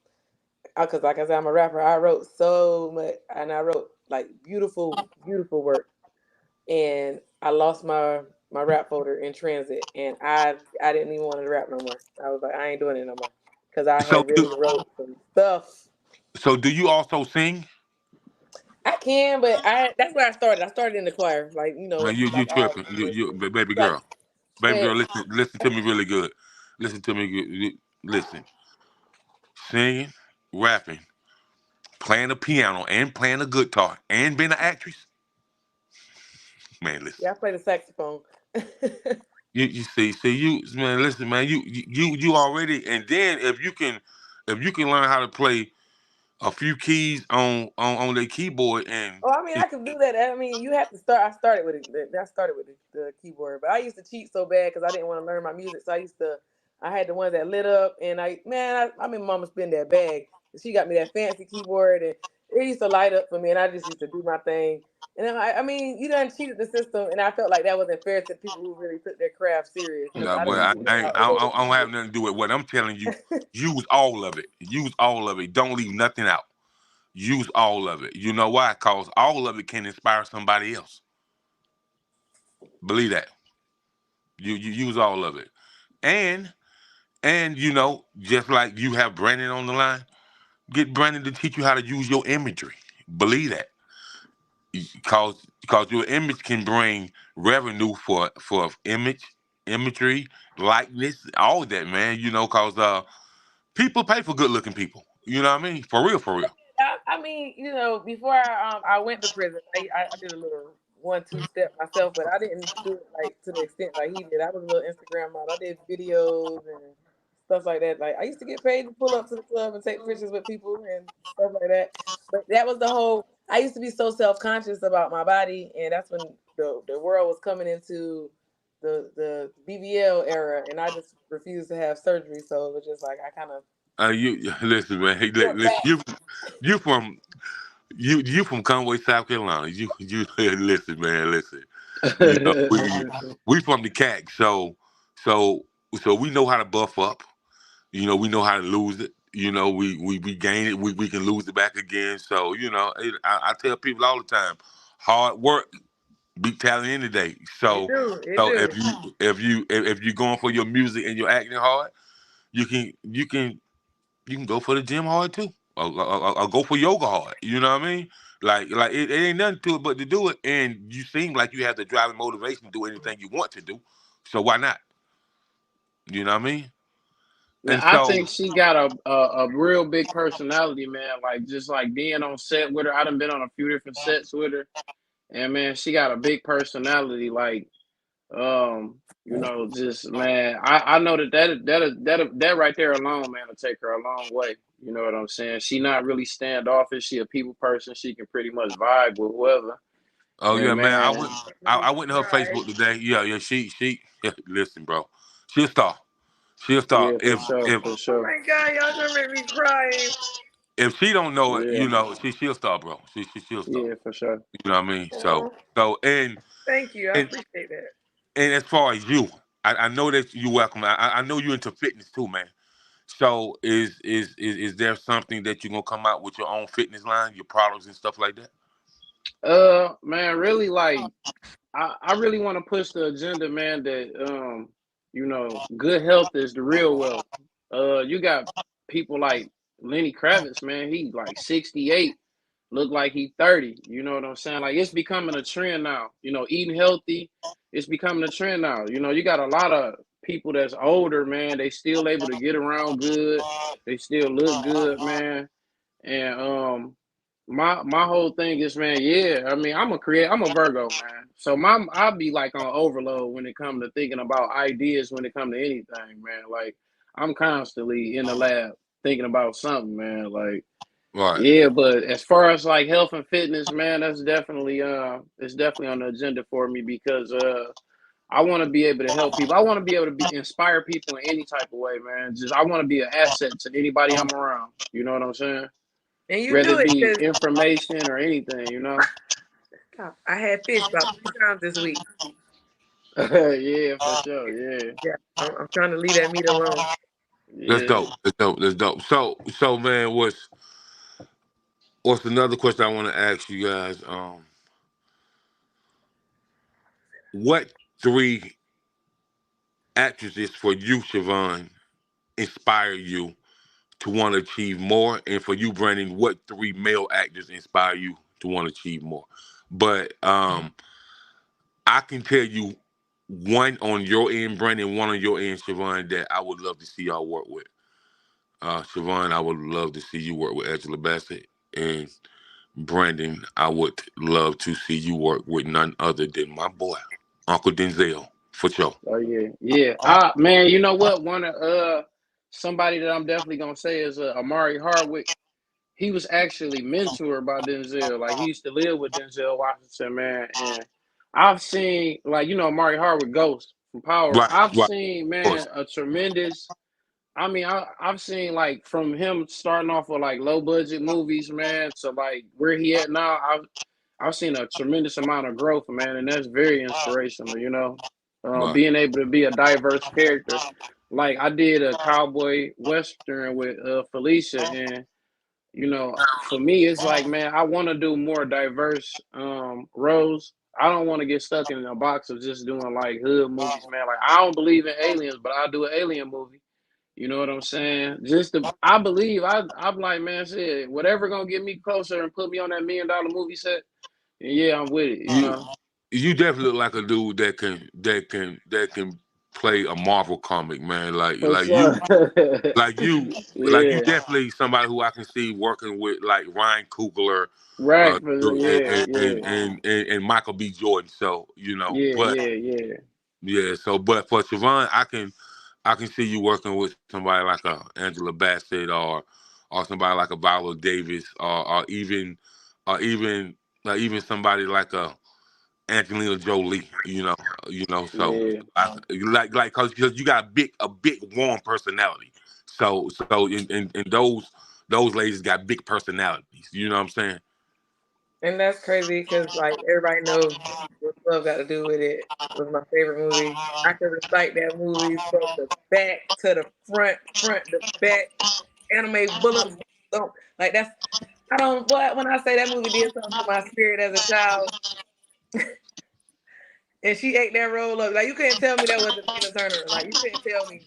Speaker 3: because like I said I'm a rapper. I wrote so much, and I wrote like beautiful beautiful work, and I lost my rap folder in transit, and I didn't even want to rap no more. I was like I ain't doing it no more because I
Speaker 2: So
Speaker 3: had really wrote some stuff.
Speaker 2: do you also sing?
Speaker 3: I can, but I that's where I started. I started in the choir,
Speaker 2: Man, you
Speaker 3: like all
Speaker 2: tripping. You
Speaker 3: kids.
Speaker 2: you baby
Speaker 3: Like,
Speaker 2: girl. Baby
Speaker 3: but
Speaker 2: girl, listen to me really good. Listen to me listen. Singing, rapping, playing the piano and playing the guitar and being an actress. Man, listen.
Speaker 3: yeah, I play the saxophone.
Speaker 2: You see you man, listen, man, you already and then if you can learn how to play a few keys on their keyboard and
Speaker 3: Oh, I mean, I could do that. I mean, you have to start. I started with it. I started with the keyboard, but I used to cheat so bad because I didn't want to learn my music. So I had the ones that lit up, and I mean, Mama spend that bag. She got me that fancy keyboard, and it used to light up for me, and I just used to do my thing. And then I mean, you done cheated the system, and I felt like that wasn't fair to people who really took their craft serious because
Speaker 2: yeah,
Speaker 3: I done
Speaker 2: well,
Speaker 3: went out
Speaker 2: I don't have nothing to do with what I'm telling you. Use all of it. Use all of it. Don't leave nothing out. Use all of it. You know why? Cause all of it can inspire somebody else. Believe that. You use all of it. and you know, just like you have Brandon on the line, get Brandon to teach you how to use your imagery. Believe that, because your image can bring revenue for imagery, likeness, all of that, man. You know, cause people pay for good looking people. You know what I mean? For real, for real.
Speaker 3: I mean, you know, before I went to prison, I did a little 1-2 step myself, but I didn't do it like to the extent like he did. I was a little Instagram model. I did videos and stuff like that. Like I used to get paid to pull up to the club and take pictures with people and stuff like that. But that was the whole. I used to be so self conscious about my body, and that's when the world was coming into the BBL era, and I just refused to have surgery. So it was just like I kind of
Speaker 2: You listen, man. Hey,
Speaker 3: went
Speaker 2: listen,
Speaker 3: back.
Speaker 2: you from you from Conway, South Carolina. You listen, man. Listen. You know, we from the CAC, so so we know how to buff up. You know, we know how to lose it. You know, we gain it. We can lose it back again. So you know, I tell people all the time, hard work beat talent any day.
Speaker 3: It
Speaker 2: So
Speaker 3: do, it
Speaker 2: so
Speaker 3: do.
Speaker 2: if you're going for your music and you're acting hard, you can go for the gym hard too, or go for yoga hard. You know what I mean? Like it ain't nothing to it but to do it, and you seem like you have the driving motivation to do anything you want to do. So why not? You know what I mean?
Speaker 5: Now,
Speaker 2: And
Speaker 5: I
Speaker 2: so,
Speaker 5: think she got a real big personality, man. Like just like being on set with her. I done been on a few different sets with her, and man, she got a big personality. Like, you know, just man, I know that right there alone, man, will take her a long way. You know what I'm saying? She not really standoffish. She a people person. She can pretty much vibe with whoever.
Speaker 2: oh yeah,
Speaker 5: And
Speaker 2: man,
Speaker 5: man,
Speaker 2: I went to her
Speaker 3: Right.
Speaker 2: Facebook today. Yeah, she listen, bro, she a star. She a star.
Speaker 5: yeah, for sure,
Speaker 2: If
Speaker 5: for
Speaker 3: Oh
Speaker 5: sure.
Speaker 3: my God, y'all gonna make me cry.
Speaker 2: if she don't know it,
Speaker 5: Yeah,
Speaker 2: you know, she a star, bro. She a star.
Speaker 5: yeah, for sure.
Speaker 2: You know what I mean? So
Speaker 3: Oh,
Speaker 2: so
Speaker 3: thank you. I
Speaker 2: and
Speaker 3: appreciate that.
Speaker 2: and as far as you, I know that you welcome. I know you into fitness too, man. So is there something that you're gonna come out with your own fitness line, your products and stuff like that?
Speaker 5: Man, really like I really want to push the agenda, man, that you know, good health is the real wealth. You got people like Lenny Kravitz, man, he like 68, look like he 30. You know what I'm saying? Like it's becoming a trend now. You know, eating healthy, it's becoming a trend now. You know, you got a lot of people that's older, man, they still able to get around good, they still look good, man. And my whole thing is, man, yeah, I mean, I'm a Virgo, man. So I'll be like on overload when it comes to thinking about ideas when it comes to anything, man. Like I'm constantly in the lab thinking about something, man. Like,
Speaker 2: Right.
Speaker 5: yeah, but as far as like health and fitness, man, that's definitely it's definitely on the agenda for me because I want to be able to help people. I want to be able to inspire people in any type of way, man. Just I want to be an asset to anybody I'm around. You know what I'm saying?
Speaker 3: And you
Speaker 5: Whether
Speaker 3: do
Speaker 5: it
Speaker 3: it
Speaker 5: be
Speaker 3: because
Speaker 5: information or anything, you know.
Speaker 3: I had fish about 3 times this week.
Speaker 5: Yeah, for sure. Yeah,
Speaker 3: Yeah, I'm trying to leave that meat alone.
Speaker 2: That's
Speaker 5: yeah.
Speaker 2: dope. That's dope. That's dope. So man, what's another question I want to ask you guys? What three actresses for you, Siobhan, inspire you to want to achieve more? And for you, Brandon, what three male actors inspire you to want to achieve more? But I can tell you one on your end, Brandon, one on your end, Siobhan, that I would love to see y'all work with. Siobhan, I would love to see you work with Angela Bassett. And Brandon, I would love to see you work with none other than my boy, Uncle Denzel, for sure.
Speaker 5: Oh yeah, yeah. Man, you know what? One of somebody that I'm definitely gonna say is Amari Hardwick. He was actually mentored by Denzel. Like he used to live with Denzel Washington, man. And I've seen, like, you know, Amari Hardwick Ghost from Power.
Speaker 2: Right,
Speaker 5: I've
Speaker 2: right,
Speaker 5: seen,
Speaker 2: of course.
Speaker 5: man, a tremendous. I mean, I've seen like from him starting off with like low budget movies, man, to like where he at now. I've seen a tremendous amount of growth, man, and that's very inspirational. You know,
Speaker 2: Right.
Speaker 5: being able to be a diverse character. Like I did a cowboy western with Felicia, and you know, for me, it's like, man, I want to do more diverse roles. I don't want to get stuck in a box of just doing like hood movies, man. Like I don't believe in aliens, but I'll do an alien movie. You know what I'm saying? I believe I'm like, man, shit, whatever gonna get me closer and put me on that $1 million movie set. Yeah, I'm with it. You
Speaker 2: You
Speaker 5: know,
Speaker 2: you definitely look like a dude that can play a Marvel comic, man.
Speaker 5: for
Speaker 2: Like
Speaker 5: sure.
Speaker 2: like you
Speaker 5: Yeah,
Speaker 2: definitely somebody who I can see working with like Ryan Coogler,
Speaker 5: right. For sure. Yeah,
Speaker 2: and,
Speaker 5: yeah,
Speaker 2: and Michael B. Jordan. So
Speaker 5: yeah,
Speaker 2: but
Speaker 5: yeah, yeah,
Speaker 2: yeah. So but for Siobhan, I can see you working with somebody like a Angela Bassett or somebody like a Viola Davis or even even somebody like a Angelina Jolie, so
Speaker 5: yeah.
Speaker 2: cause you got a big warm personality. So in those ladies got big personalities. You know what I'm saying?
Speaker 3: And that's crazy because like everybody knows what love got to do with it. It was my favorite movie. I can recite that movie from the back to the front, front to back. Anime bullets, don't like that's. I don't. What when I say that movie did something to my spirit as a child, and she ate that roll up. Like you couldn't tell me that wasn't Tina Turner. Like you couldn't tell me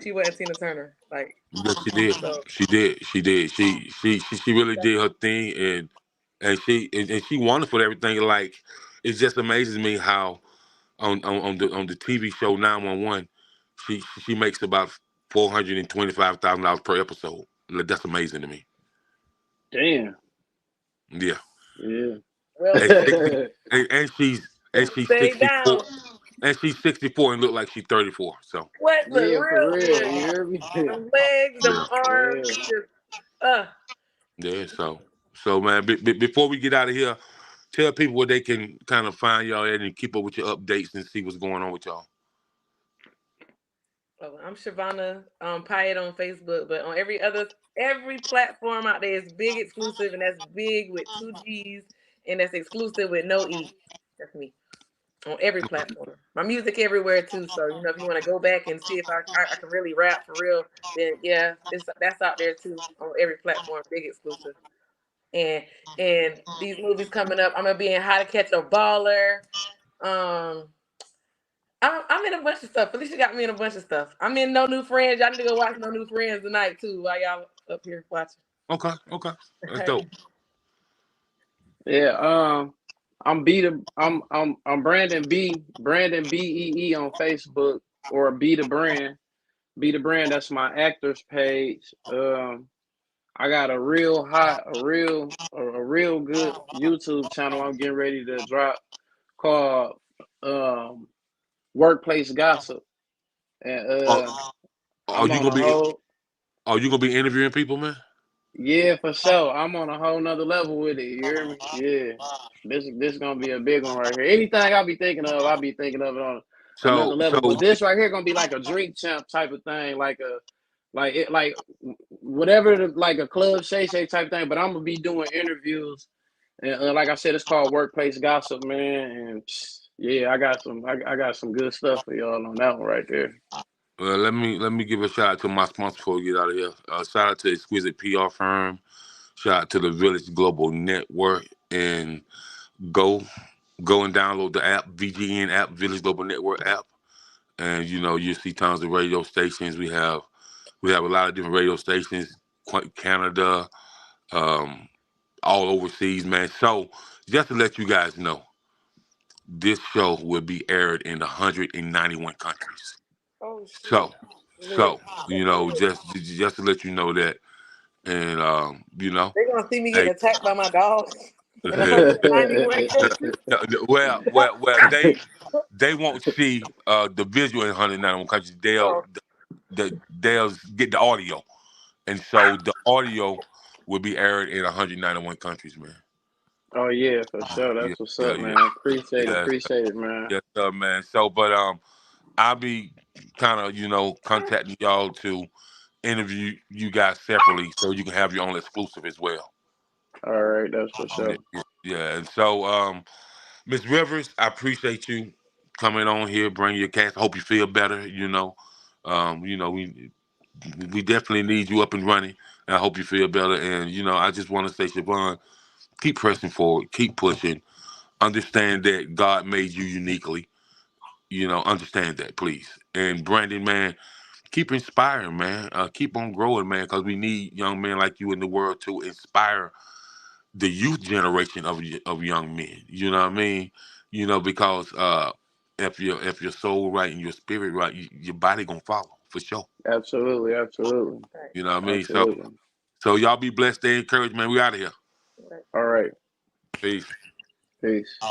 Speaker 3: she wasn't Tina Turner. Like
Speaker 2: Yes, she did.
Speaker 3: so.
Speaker 2: She did. She did. She really did her thing, and she wonderful at everything. Like it just amazes me how on the TV show 911, she makes about $425,000 per episode. Like, that's amazing to me.
Speaker 5: Damn.
Speaker 2: Yeah,
Speaker 5: Yeah.
Speaker 3: Well,
Speaker 2: and 60, and she's
Speaker 3: stay
Speaker 2: 64,
Speaker 3: down.
Speaker 2: and she's 64 and look like she's 34. So
Speaker 3: What look
Speaker 5: Yeah, for
Speaker 3: real
Speaker 5: real. You
Speaker 3: good.
Speaker 5: hear me?
Speaker 3: Them legs, them
Speaker 2: yeah,
Speaker 3: arms,
Speaker 5: Yeah.
Speaker 3: just
Speaker 2: yeah. So man, before we get out of here, tell people where they can kind of find y'all at and keep up with your updates and see what's going on with y'all.
Speaker 3: Oh, I'm Shavona Pyatt on Facebook, but on every platform out there is big exclusive, and that's big with two G's, and that's exclusive with no E. That's me on every platform. My music everywhere too. So if you want to go back and see if I can really rap for real, then yeah, that's out there too on every platform, big exclusive. And these movies coming up, I'm gonna be in How to Catch a Baller. Um, I'm in a bunch of stuff. Felicia got me in a bunch of stuff. I'm in No New Friends. Y'all need to go watch No New Friends tonight too while y'all up here watching.
Speaker 2: Okay, that's dope.
Speaker 5: Yeah. I'm Brandon BEE on Facebook or Be the Brand. Be the Brand, that's my actors page. I got a real hot, a real good YouTube channel I'm getting ready to drop called um Workplace Gossip. And
Speaker 2: Are, are
Speaker 5: I'm
Speaker 2: you
Speaker 5: on
Speaker 2: gonna
Speaker 5: a
Speaker 2: be
Speaker 5: whole
Speaker 2: are you gonna be interviewing people, man?
Speaker 5: yeah, for sure. I'm on a whole nother level with it. You hear me? Yeah. This gonna be a big one right here. Anything I'll be thinking of, I'll be thinking of it on another
Speaker 2: So
Speaker 5: level. But this right here gonna be like a drink champ type of thing, like whatever like a club Shay type thing. But I'm gonna be doing interviews, and like I said, it's called Workplace Gossip, man. And yeah, I got some good stuff for y'all on that one right there.
Speaker 2: let me give a shout out to my sponsor before we get out of here. Shout out to Exquisite PR Firm. Shout out to the Village Global Network, and go go and download the app, VGN app, Village Global Network app, and you see tons of radio stations. We have a lot of different radio stations, Canada, um, all overseas, man. So just to let you guys know, this show will be aired in 191 countries.
Speaker 3: Oh
Speaker 2: So,
Speaker 3: shit! Lit.
Speaker 2: so just to let you know that, and
Speaker 3: They're gonna see me
Speaker 2: hey,
Speaker 3: getting attacked by my dog in 191 countries.
Speaker 2: well, they won't see the visual in 191 countries.
Speaker 3: Oh,
Speaker 2: They'll get the audio, and so the audio will be aired in 191 countries, man.
Speaker 5: Oh yeah, for sure.
Speaker 2: Yeah,
Speaker 5: That's what's
Speaker 2: yeah,
Speaker 5: up,
Speaker 2: yeah,
Speaker 5: man.
Speaker 2: yeah.
Speaker 5: Appreciate it, man.
Speaker 2: Yes, man. So, but I'll be kind of contacting y'all to interview you guys separately, so you can have your own exclusive as well.
Speaker 5: All right, that's for
Speaker 2: Yeah,
Speaker 5: sure.
Speaker 2: yeah. Yeah. And so, Miss Rivers, I appreciate you coming on here, bring your cast. I hope you feel better. We definitely need you up and running. And I hope you feel better. And I just want to say, Siobhan, keep pressing forward, keep pushing. Understand that God made you uniquely. Understand that, please. And Brandon, man, keep inspiring, man. Keep on growing, man, because we need young men like you in the world to inspire the youth generation of young men. You know what I mean? Because if your soul right and your spirit right, your body gonna follow for sure.
Speaker 5: Absolutely, absolutely,
Speaker 2: You know what I mean?
Speaker 5: absolutely.
Speaker 2: So y'all be blessed. Stay encouraged, man. We out of here.
Speaker 3: Right.
Speaker 5: All right,
Speaker 2: Peace.
Speaker 5: peace.